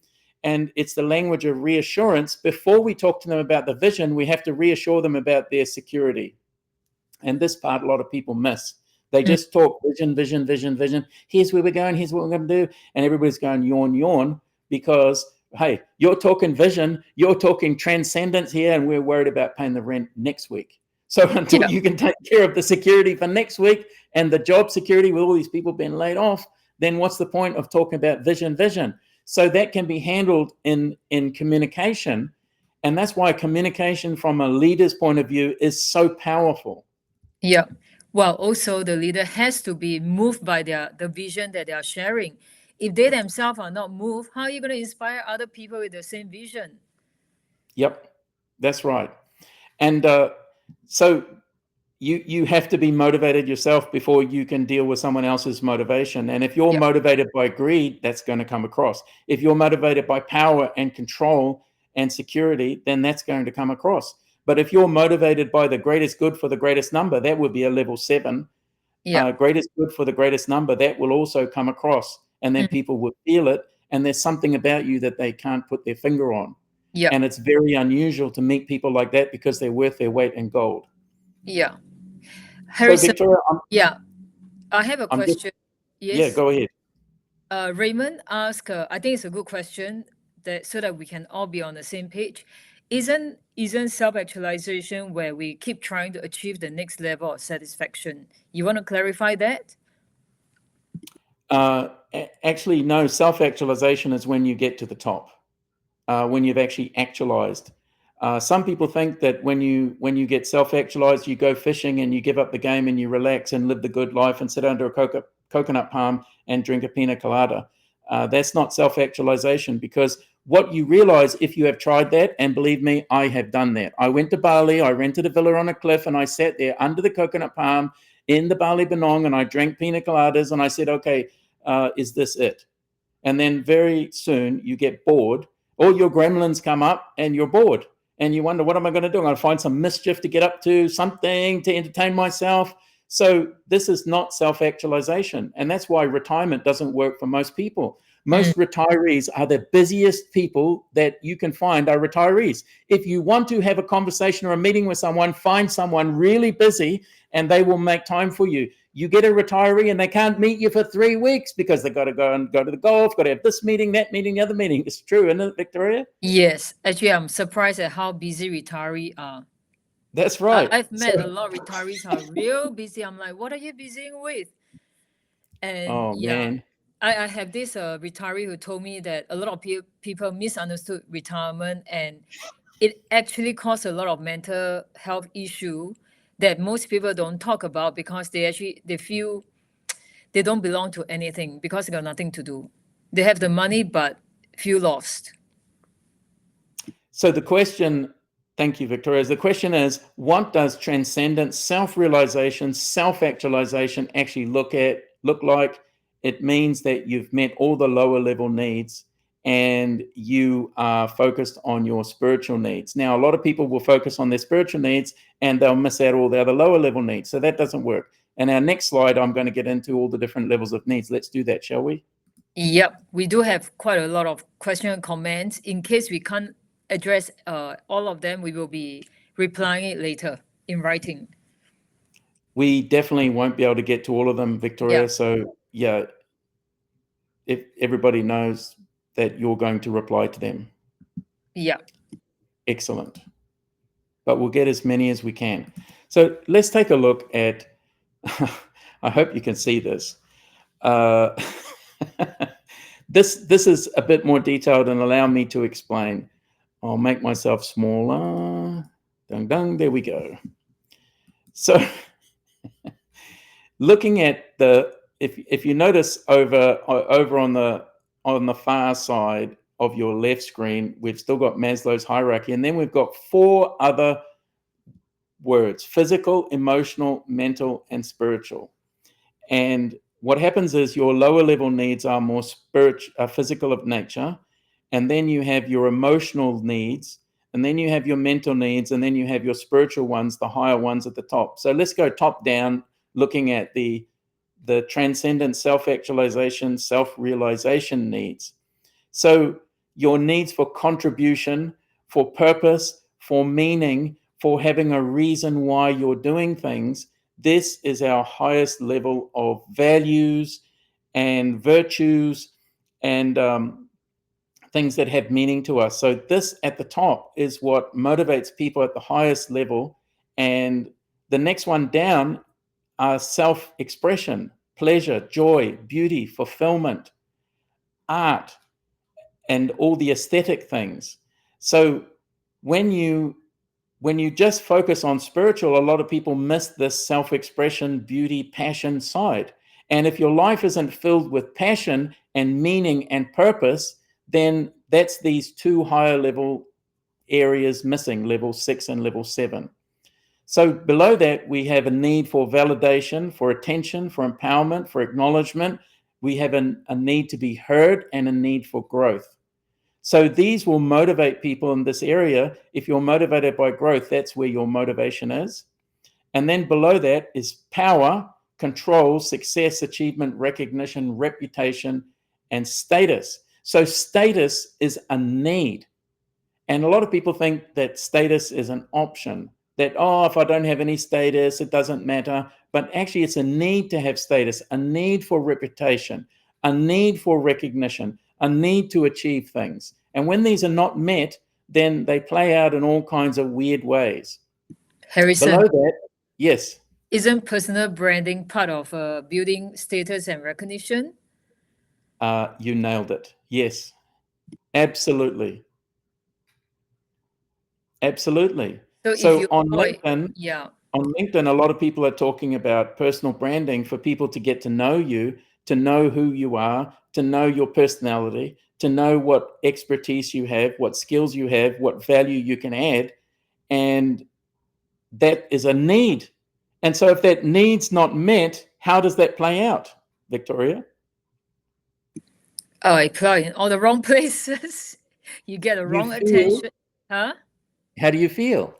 And it's the language of reassurance. Before we talk to them about the vision, we have to reassure them about their security. And this part a lot of people miss. They just talk vision. Here's where we're going. Here's what we're going to do. And everybody's going yawn, because, hey, you're talking vision. You're talking transcendence here, and we're worried about paying the rent next week. So until you can take care of the security for next week and the job security with all these people being laid off, then what's the point of talking about vision? So that can be handled in communication. And that's why communication from a leader's point of view is so powerful. Yeah. Well, also the leader has to be moved by the vision that they are sharing. If they themselves are not moved, how are you going to inspire other people with the same vision? Yep, that's right. And so you have to be motivated yourself before you can deal with someone else's motivation. And if you're Yeah. motivated by greed, that's going to come across. If you're motivated by power and control and security, then that's going to come across. But if you're motivated by the greatest good for the greatest number, that would be a level 7. Yeah. Greatest good for the greatest number, that will also come across. And then people will feel it. And there's something about you that they can't put their finger on. Yeah. And it's very unusual to meet people like that because they're worth their weight in gold. Yeah. So Harrison, Victoria, yeah, I have a I'm just- question. yeah, Yes. go ahead. Raymond asked, I think it's a good question so that we can all be on the same page. Isn't self-actualization where we keep trying to achieve the next level of satisfaction? You want to clarify that? Actually, no. Self-actualization is when you get to the top, when you've actually actualized. Some people think that when you get self-actualized, you go fishing and you give up the game and you relax and live the good life and sit under a coconut palm and drink a pina colada. That's not self-actualization, because what you realize if you have tried that, and believe me, I have done that. I went to Bali, I rented a villa on a cliff, and I sat there under the coconut palm in the Bali Benong and I drank pina coladas and I said, okay, is this it? And then very soon you get bored. All your gremlins come up and you're bored. And you wonder, what am I going to do? I'm going to find some mischief to get up to, something to entertain myself. So this is not self-actualization. And that's why retirement doesn't work for most people. Most retirees are the busiest people that you can find are retirees. If you want to have a conversation or a meeting with someone, find someone really busy and they will make time for you. You get a retiree and they can't meet you for 3 weeks because they've got to go to the golf, got to have this meeting, that meeting, the other meeting. It's true, isn't it, Victoria? Yes. Actually, I'm surprised at how busy retirees are. That's right. I've met a lot of retirees who are real busy. I'm like, what are you busy with? And Oh, man. I have this retiree who told me that a lot of people misunderstood retirement, and it actually caused a lot of mental health issue that most people don't talk about because they feel they don't belong to anything because they got nothing to do. They have the money but feel lost. So the question, thank you, Victoria. The question is, what does transcendence, self-realization, self-actualization actually look like? It means that you've met all the lower level needs and you are focused on your spiritual needs. Now, a lot of people will focus on their spiritual needs and they'll miss out all the other lower level needs. So that doesn't work. And our next slide, I'm going to get into all the different levels of needs. Let's do that, shall we? Yep, we do have quite a lot of questions and comments. In case we can't address all of them, we will be replying it later in writing. We definitely won't be able to get to all of them, Victoria. Yeah. So yeah, if everybody knows that you're going to reply to them. Yeah. Excellent. But we'll get as many as we can. So let's take a look at, I hope you can see this. This is a bit more detailed and allow me to explain. I'll make myself smaller. There we go. So looking at if you notice over on the far side of your left screen, we've still got Maslow's hierarchy, and then we've got 4 other words: physical, emotional, mental, and spiritual. And what happens is your lower level needs are more physical of nature, and then you have your emotional needs, and then you have your mental needs, and then you have your spiritual ones, the higher ones at the top. So let's go top down, looking at the transcendent, self-actualization, self-realization needs. So your needs for contribution, for purpose, for meaning, for having a reason why you're doing things, this is our highest level of values and virtues and things that have meaning to us. So this at the top is what motivates people at the highest level. And the next one down are self-expression, pleasure, joy, beauty, fulfillment, art, and all the aesthetic things. So when you just focus on spiritual, a lot of people miss this self-expression, beauty, passion side. And if your life isn't filled with passion and meaning and purpose, then that's these 2 higher level areas missing, level 6 and level 7. So below that, we have a need for validation, for attention, for empowerment, for acknowledgement. We have a need to be heard and a need for growth. So these will motivate people in this area. If you're motivated by growth, that's where your motivation is. And then below that is power, control, success, achievement, recognition, reputation, and status. So status is a need. And a lot of people think that status is an option, that, oh, if I don't have any status, it doesn't matter. But actually, it's a need to have status, a need for reputation, a need for recognition, a need to achieve things. And when these are not met, then they play out in all kinds of weird ways. Harrison, Below that, yes. isn't personal branding part of building status and recognition? You nailed it. Yes, absolutely. Absolutely. So on LinkedIn, a lot of people are talking about personal branding for people to get to know you, to know who you are, to know your personality, to know what expertise you have, what skills you have, what value you can add. And that is a need. And so if that need's not met, how does that play out, Victoria? Oh, I play in all the wrong places. You get the wrong attention. Huh? How do you feel?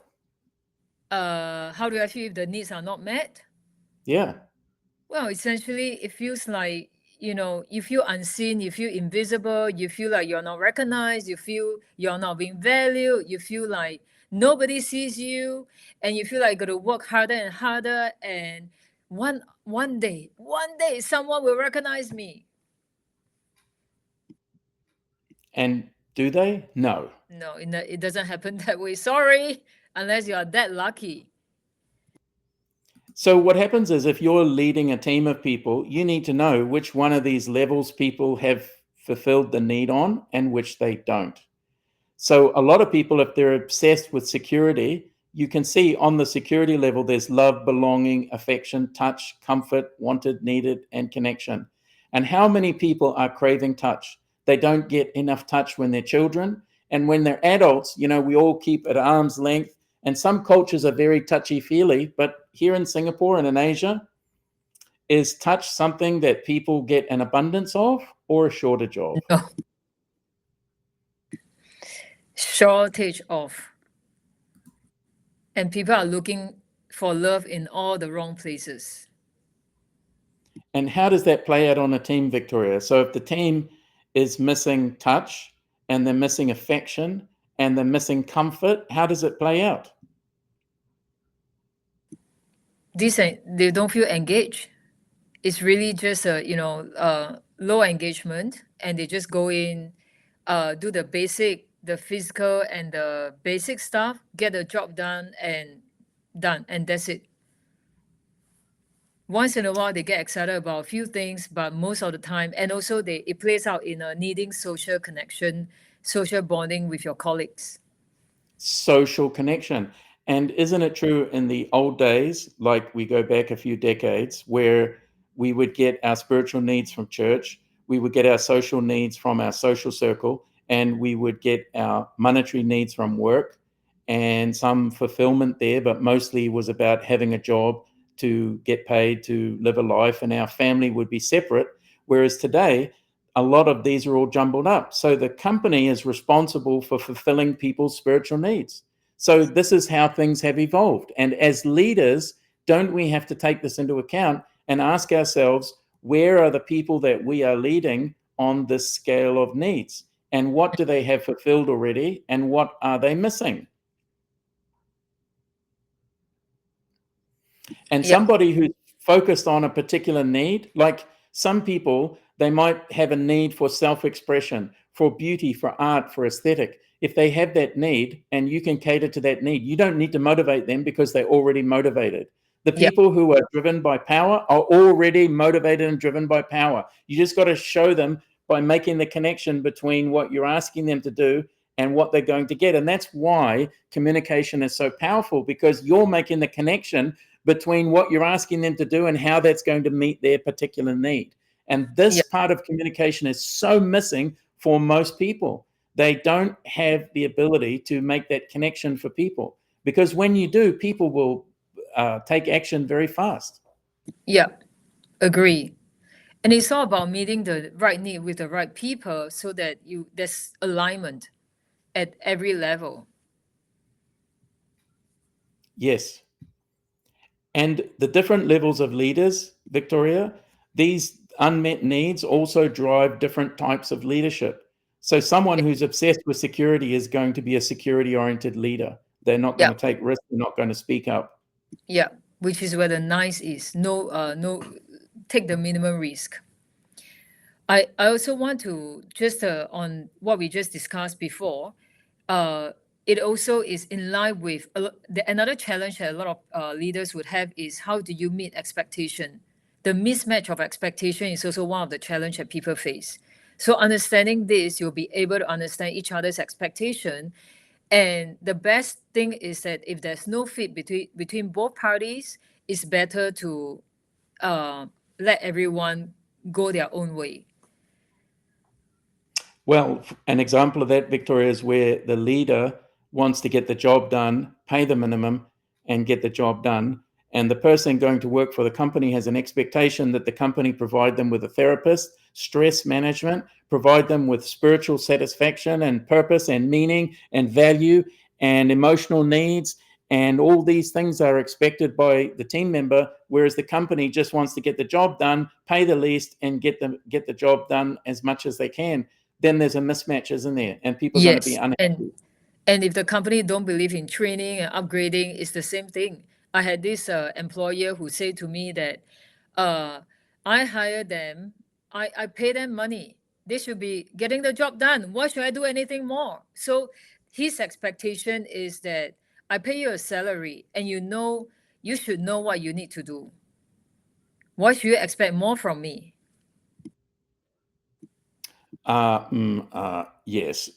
How do I feel if the needs are not met? Yeah. Well, essentially, it feels like, you feel unseen, you feel invisible, you feel like you're not recognized, you feel you're not being valued, you feel like nobody sees you, and you feel like you got to work harder and harder. And one day, someone will recognize me. And do they? No. No, it doesn't happen that way. Sorry, unless you are that lucky. So what happens is if you're leading a team of people, you need to know which one of these levels people have fulfilled the need on and which they don't. So a lot of people, if they're obsessed with security, you can see on the security level, there's love, belonging, affection, touch, comfort, wanted, needed, and connection. And how many people are craving touch? They don't get enough touch when they're children. And when they're adults, we all keep at arm's length. And some cultures are very touchy-feely, but here in Singapore and in Asia, is touch something that people get an abundance of or a shortage of? No. Shortage of. And people are looking for love in all the wrong places. And how does that play out on a team, Victoria? So if the team is missing touch and they're missing affection and they're missing comfort, how does it play out? They don't feel engaged. It's really just low engagement, and they just go in, do the physical and the basic stuff, get the job done, and that's it. Once in a while, they get excited about a few things, but most of the time, and also it plays out in needing social connection, social bonding with your colleagues. Social connection. And isn't it true in the old days, like we go back a few decades, where we would get our spiritual needs from church, we would get our social needs from our social circle, and we would get our monetary needs from work and some fulfillment there, but mostly was about having a job to get paid to live a life, and our family would be separate. Whereas today, a lot of these are all jumbled up. So the company is responsible for fulfilling people's spiritual needs. So this is how things have evolved. And as leaders, don't we have to take this into account and ask ourselves, where are the people that we are leading on this scale of needs? And what do they have fulfilled already? And what are they missing? And somebody who's focused on a particular need, like some people, they might have a need for self-expression, for beauty, for art, for aesthetic. If they have that need and you can cater to that need, you don't need to motivate them because they're already motivated. The people who are driven by power are already motivated and driven by power. You just got to show them by making the connection between what you're asking them to do and what they're going to get. And that's why communication is so powerful, because you're making the connection between what you're asking them to do and how that's going to meet their particular need. And this part of communication is so missing for most people. They don't have the ability to make that connection for people, because when you do, people will take action very fast. Yeah, agree. And it's all about meeting the right need with the right people so that there's alignment at every level. Yes. And the different levels of leaders, Victoria, these unmet needs also drive different types of leadership. So someone who's obsessed with security is going to be a security-oriented leader. They're not going Yeah. to take risks, they're not going to speak up. Yeah, which is where the nice is. No, take the minimum risk. I also want to just on what we just discussed before. It also is in line with another challenge that a lot of leaders would have is how do you meet expectation? The mismatch of expectation is also one of the challenge that people face. So understanding this, you'll be able to understand each other's expectation. And the best thing is that if there's no fit between both parties, it's better to let everyone go their own way. Well, an example of that, Victoria, is where the leader wants to get the job done, pay the minimum, and get the job done. And the person going to work for the company has an expectation that the company provide them with a therapist, stress management, provide them with spiritual satisfaction and purpose and meaning and value and emotional needs. And all these things are expected by the team member, whereas the company just wants to get the job done, pay the least, and get the job done as much as they can. Then there's a mismatch, isn't there? And people are going to be unhappy. And if the company don't believe in training and upgrading, it's the same thing. I had this employer who said to me that I hire them, I pay them money. They should be getting the job done. Why should I do anything more? So his expectation is that I pay you a salary and you should know what you need to do. Why should you expect more from me? Yes.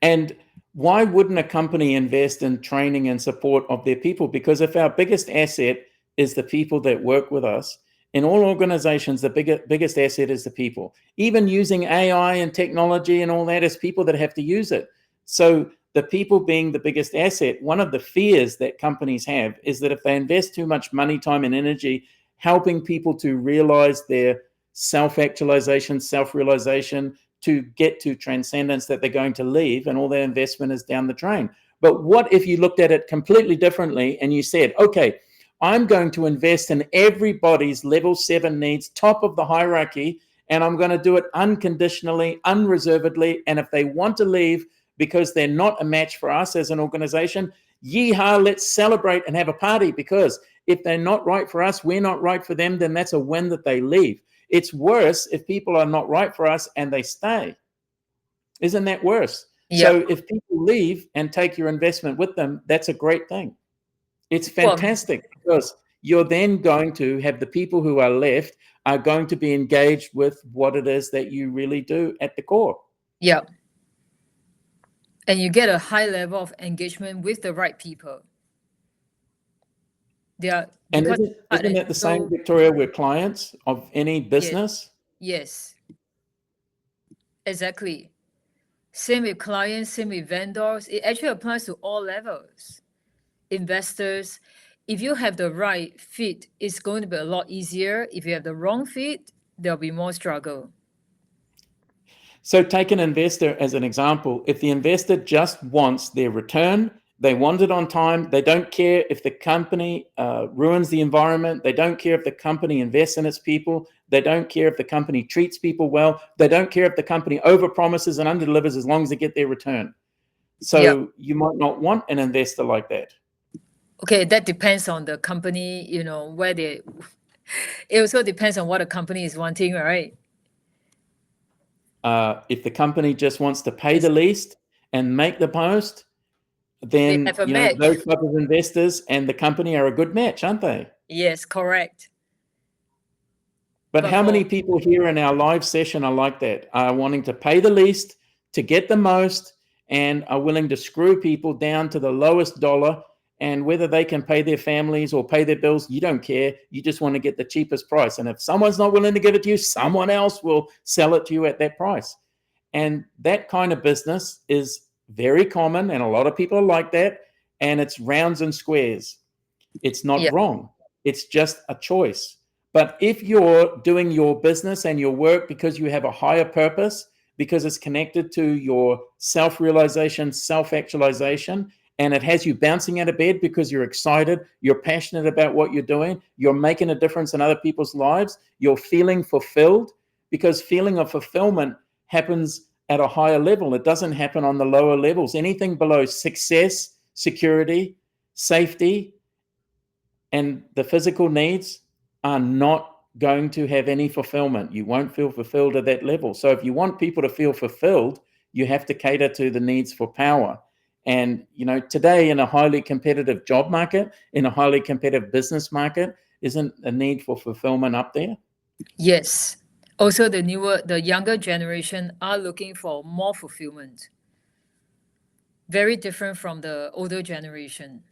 And why wouldn't a company invest in training and support of their people? Because if our biggest asset is the people that work with us, in all organizations, the biggest asset is the people. Even using AI and technology and all that is people that have to use it. So the people being the biggest asset, one of the fears that companies have is that if they invest too much money, time, and energy helping people to realize their self-actualization, self-realization, to get to transcendence, that they're going to leave and all their investment is down the drain. But what if you looked at it completely differently and you said, okay, I'm going to invest in everybody's level 7 needs, top of the hierarchy, and I'm going to do it unconditionally, unreservedly. And if they want to leave because they're not a match for us as an organization, yeehaw, let's celebrate and have a party, because if they're not right for us, we're not right for them, then that's a win that they leave. It's worse if people are not right for us and they stay. Isn't that worse? Yeah. So if people leave and take your investment with them, that's a great thing. It's fantastic, because you're then going to have the people who are left are going to be engaged with what it is that you really do at the core. Yeah. And you get a high level of engagement with the right people. And isn't that the same, Victoria, with clients of any business? Yes. Exactly. Same with clients, same with vendors. It actually applies to all levels. Investors, if you have the right fit, it's going to be a lot easier. If you have the wrong fit, there'll be more struggle. So take an investor as an example. If the investor just wants their return, they want it on time, they don't care if the company ruins the environment, they don't care if the company invests in its people, they don't care if the company treats people well, they don't care if the company overpromises and underdelivers, as long as they get their return. So you might not want an investor like that. Okay, that depends on the company, where it also depends on what a company is wanting, right? If the company just wants to pay the least and make the most, then those type of investors and the company are a good match, aren't they? Yes, correct. But how many people here in our live session are like that, are wanting to pay the least to get the most, and are willing to screw people down to the lowest dollar, and whether they can pay their families or pay their bills, you don't care. You just want to get the cheapest price. And if someone's not willing to give it to you, someone else will sell it to you at that price. And that kind of business is very common, and a lot of people are like that, and it's rounds and squares. It's not Yeah. wrong. It's just a choice. But if you're doing your business and your work because you have a higher purpose, because it's connected to your self-realization, self-actualization, and it has you bouncing out of bed because you're excited, you're passionate about what you're doing, you're making a difference in other people's lives, you're feeling fulfilled, because feeling of fulfillment happens at a higher level. It doesn't happen on the lower levels. Anything below success, security, safety, and the physical needs are not going to have any fulfillment. You won't feel fulfilled at that level. So if you want people to feel fulfilled, you have to cater to the needs for power. And today, in a highly competitive job market, in a highly competitive business market, isn't a need for fulfillment up there? Yes. Also, the younger generation are looking for more fulfillment. Very different from the older generation.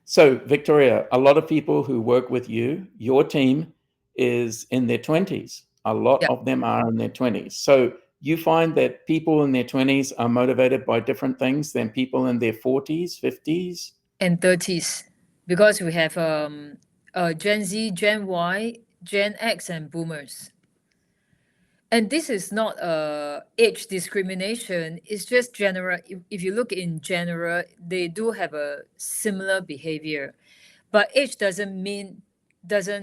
So, Victoria, a lot of people who work with you, your team is in their 20s. A lot Yeah. of them are in their 20s. So, you find that people in their 20s are motivated by different things than people in their 40s, 50s? And 30s, because we have Gen Z, Gen Y, Gen X, and Boomers. And this is not age discrimination. It's just general. If you look in general, they do have a similar behavior. But age doesn't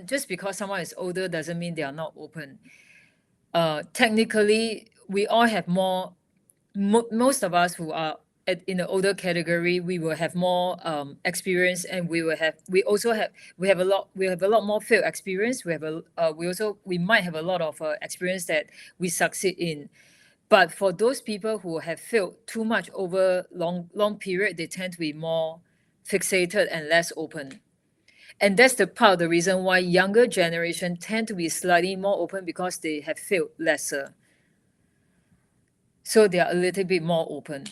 just because someone is older doesn't mean they are not open. Technically, we all have more. Most of us who are in the older category, we will have more experience, and we have a lot more field experience. We might have a lot of experience that we succeed in. But for those people who have failed too much over long period, they tend to be more fixated and less open. And that's the part of the reason why younger generation tend to be slightly more open, because they have failed lesser. So they are a little bit more open.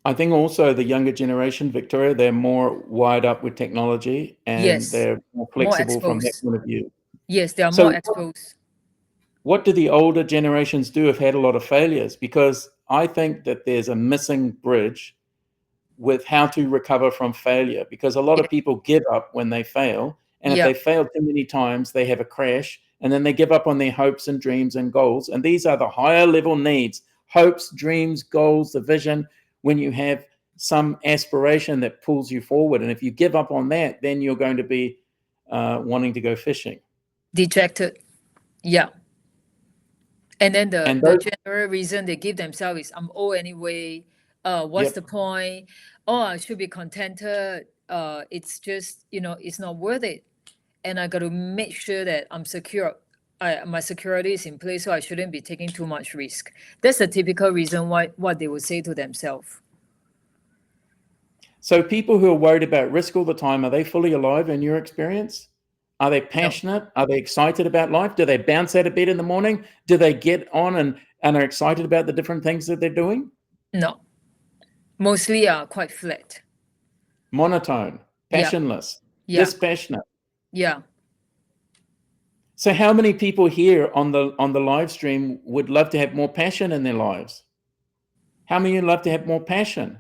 I think also the younger generation, Victoria, they're more wired up with technology and Yes. they're more More flexible from that exposed. point of view. Yes, they are So more exposed. what do the older generations do have had a lot of failures? Because I think that there's a missing bridge with how to recover from failure, because a lot of people give up when they fail. And if Yeah. they fail too many times, they have a crash and then they give up on their hopes and dreams and goals. And these are the higher level needs: hopes, dreams, goals, the vision. When you have some aspiration that pulls you forward, and if you give up on that, then you're going to be wanting to go fishing. Dejected. Yeah. And then And the those, general reason they give themselves is, I'm old anyway. What's yep. the point? Oh, I should be contented. It's just, it's not worth it. And I got to make sure that I'm secure. My security is in place, so I shouldn't be taking too much risk. That's the typical reason why what they would say to themselves. So people who are worried about risk all the time, are they fully alive in your experience? Are they passionate? Are they excited about life? Do they bounce out of bed in the morning? Do they get on and are excited about the different things that they're doing? No. Mostly are quite flat. Monotone, Yeah. passionless, Yeah. dispassionate. Yeah. So how many people here on the live stream would love to have more passion in their lives? How many would love to have more passion,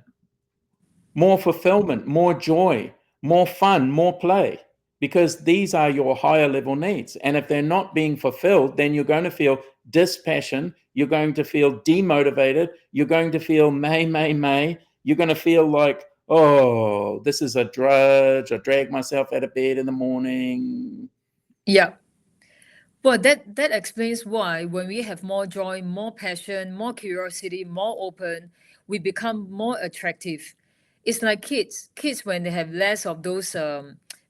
more fulfillment, more joy, more fun, more play? Because these are your higher level needs. And if they're not being fulfilled, then you're going to feel dispassion. You're going to feel demotivated. You're going to feel may. You're going to feel like, oh, this is a drudge. I drag myself out of bed in the morning. Yeah. Well, that explains why when we have more joy, more passion, more curiosity, more open, we become more attractive. It's like kids. Kids, when they have less of those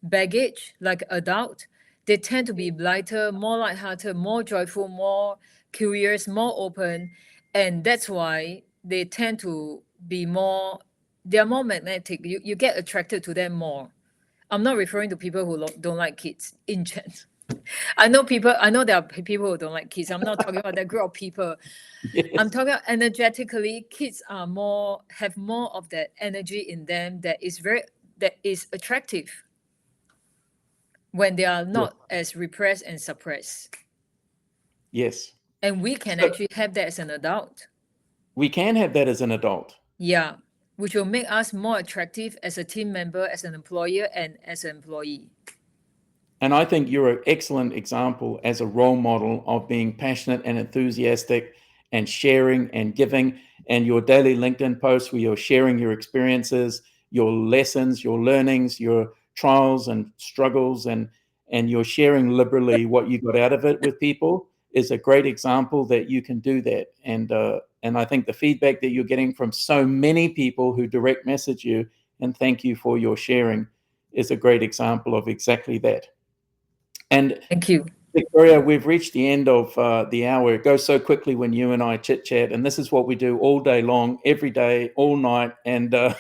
baggage, like adult, they tend to be lighter, more lighthearted, more joyful, more curious, more open, and that's why they tend to be more. They are more magnetic. You get attracted to them more. I'm not referring to people who don't like kids in general. I know there are people who don't like kids. I'm not talking about that group of people. Yes. I'm talking about energetically, kids have more of that energy in them that is attractive when they are not as repressed and suppressed. Yes. And we can So actually have that as an adult. we can have that as an adult. Yeah. which will make us more attractive as a team member, as an employer, and as an employee. And I think you're an excellent example as a role model of being passionate and enthusiastic and sharing and giving. And your daily LinkedIn posts where you're sharing your experiences, your lessons, your learnings, your trials and struggles, and you're sharing liberally what you got out of it with people is a great example that you can do that. And I think the feedback that you're getting from so many people who direct message you and thank you for your sharing is a great example of exactly that. And thank you, Victoria, we've reached the end of the hour. It goes so quickly when you and I chit chat, and this is what we do all day long, every day, all night. And there's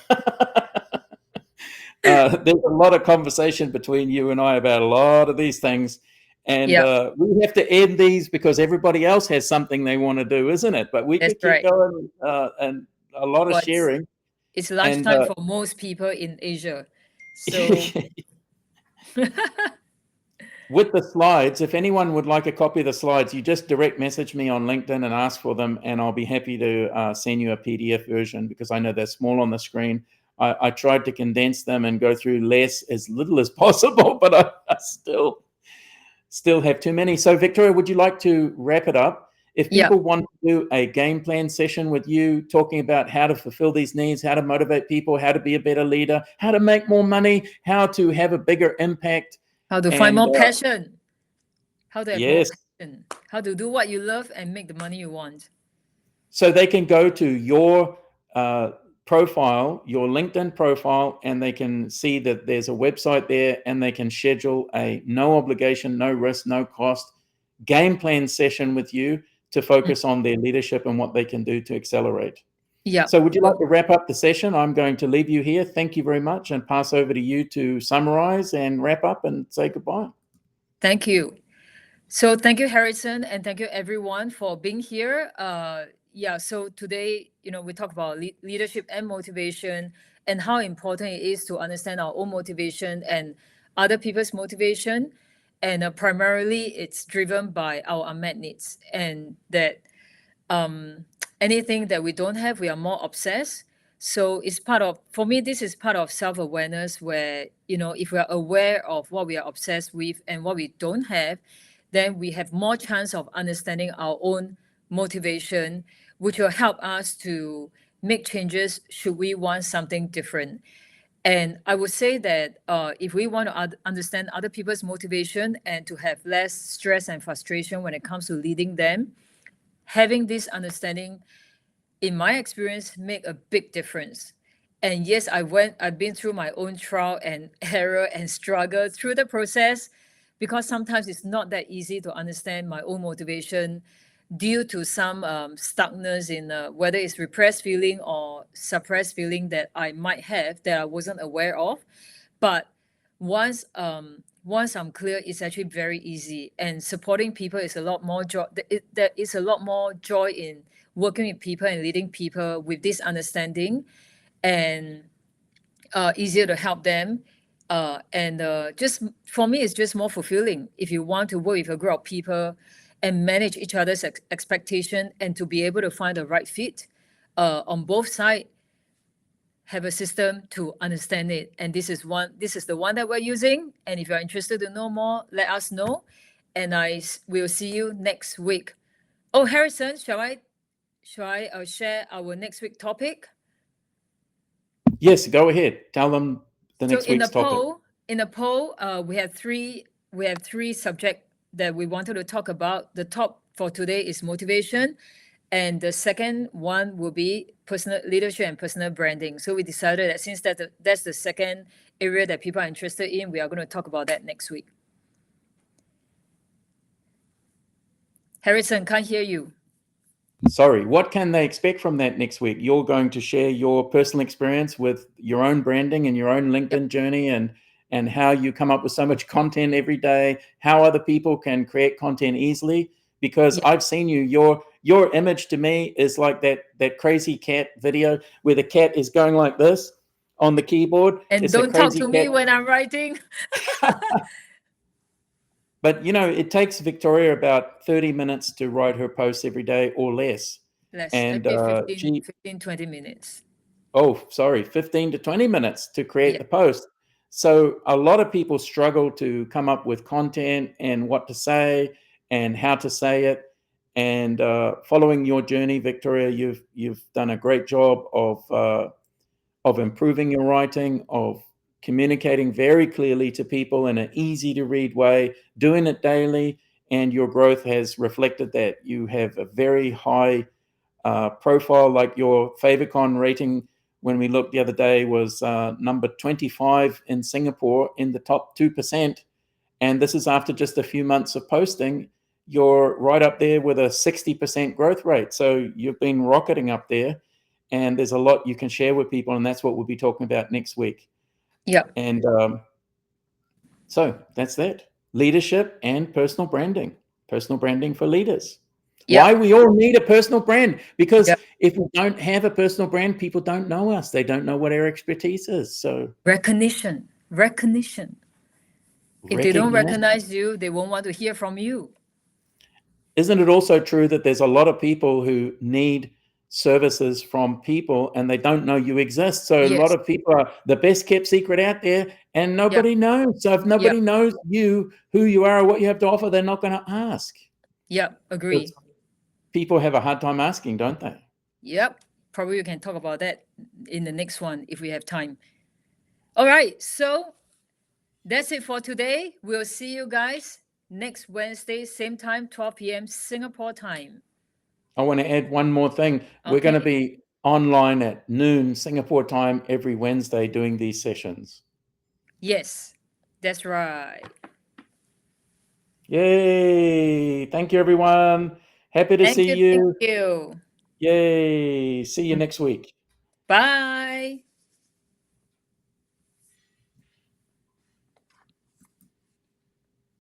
a lot of conversation between you and I about a lot of these things. And we have to end these because everybody else has something they want to do, isn't it? But we could keep going and a lot of sharing. It's lunchtime for most people in Asia. So with the slides, if anyone would like a copy of the slides, you just direct message me on LinkedIn and ask for them, and I'll be happy to send you a PDF version because I know they're small on the screen. I tried to condense them and go through as little as possible, but I still have too many. So Victoria, would you like to wrap it up? If people want to do a game plan session with you, talking about how to fulfill these needs, how to motivate people, how to be a better leader, how to make more money, how to have a bigger impact, how to find more passion, how to have more passion, how to do what you love and make the money you want. So they can go to your profile, your LinkedIn profile, and they can see that there's a website there, and they can schedule a no obligation, no risk, no cost game plan session with you to focus on their leadership and what they can do to accelerate. Yeah. So would you like to wrap up the session? I'm going to leave you here. Thank you very much, and pass over to you to summarize and wrap up and say goodbye. Thank you. So thank you, Harrison, and thank you everyone for being here. So today, we talk about leadership and motivation and how important it is to understand our own motivation and other people's motivation. And primarily it's driven by our unmet needs, and that anything that we don't have, we are more obsessed. So it's for me, this is part of self-awareness where, if we are aware of what we are obsessed with and what we don't have, then we have more chance of understanding our own motivation, which will help us to make changes should we want something different. And I would say that if we want to understand other people's motivation and to have less stress and frustration when it comes to leading them, having this understanding, in my experience, make a big difference. And yes, I've been through my own trial and error and struggle through the process, because sometimes it's not that easy to understand my own motivation due to some stuckness in whether it's repressed feeling or suppressed feeling that I might have that I wasn't aware of. But once I'm clear, it's actually very easy, and supporting people is a lot more joy. There is a lot more joy in working with people and leading people with this understanding, and easier to help them. Just for me, it's just more fulfilling if you want to work with a group of people and manage each other's expectation, and to be able to find the right fit on both sides, have a system to understand it. And this is the one that we're using. And if you're interested to know more, let us know. And I will see you next week. Oh, Harrison, shall I share our next week topic? Yes, go ahead. Tell them the next week's topic. In the poll, we have three subjects that we wanted to talk about. The top for today is motivation, and the second one will be personal leadership and personal branding. So we decided that since that's the second area that people are interested in, we are going to talk about that next week. Harrison, can't hear you. Sorry, what can they expect from that next week? You're going to share your personal experience with your own branding and your own LinkedIn journey, and how you come up with so much content every day, how other people can create content easily. Because I've seen your image to me is like that crazy cat video where the cat is going like this on the keyboard. And don't talk to me when I'm writing. But, it takes Victoria about 30 minutes to write her posts every day or less. Less, and 15, 20 minutes. 15 to 20 minutes to create Yeah. the post. So a lot of people struggle to come up with content and what to say and how to say it. And following your journey, Victoria, you've done a great job of improving your writing, of communicating very clearly to people in an easy to read way, doing it daily, and your growth has reflected that. You have a very high profile, like your Favicon rating when we looked the other day was number 25 in Singapore in the top 2%. And this is after just a few months of posting. You're right up there with a 60% growth rate. So you've been rocketing up there, and there's a lot you can share with people, and that's what we'll be talking about next week. Yeah. And so that's that. Leadership and personal branding for leaders. Yeah. Why we all need a personal brand, because Yeah. if we don't have a personal brand, people don't know us. They don't know what our expertise is. So Recognition. If they don't recognize you, they won't want to hear from you. Isn't it also true that there's a lot of people who need services from people and they don't know you exist? So a lot of people are the best kept secret out there and nobody knows. So if nobody knows you, who you are, or what you have to offer, they're not going to ask. Yep, agree. People have a hard time asking, don't they? Yep. Probably we can talk about that in the next one if we have time. All right. So that's it for today. We'll see you guys next Wednesday, same time, 12 p.m. Singapore time. I want to add one more thing. We're going to be online at noon Singapore time every Wednesday doing these sessions. Yes, that's right. Yay. Thank you, everyone. Happy to see you. Thank you. Yay. See you next week. Bye.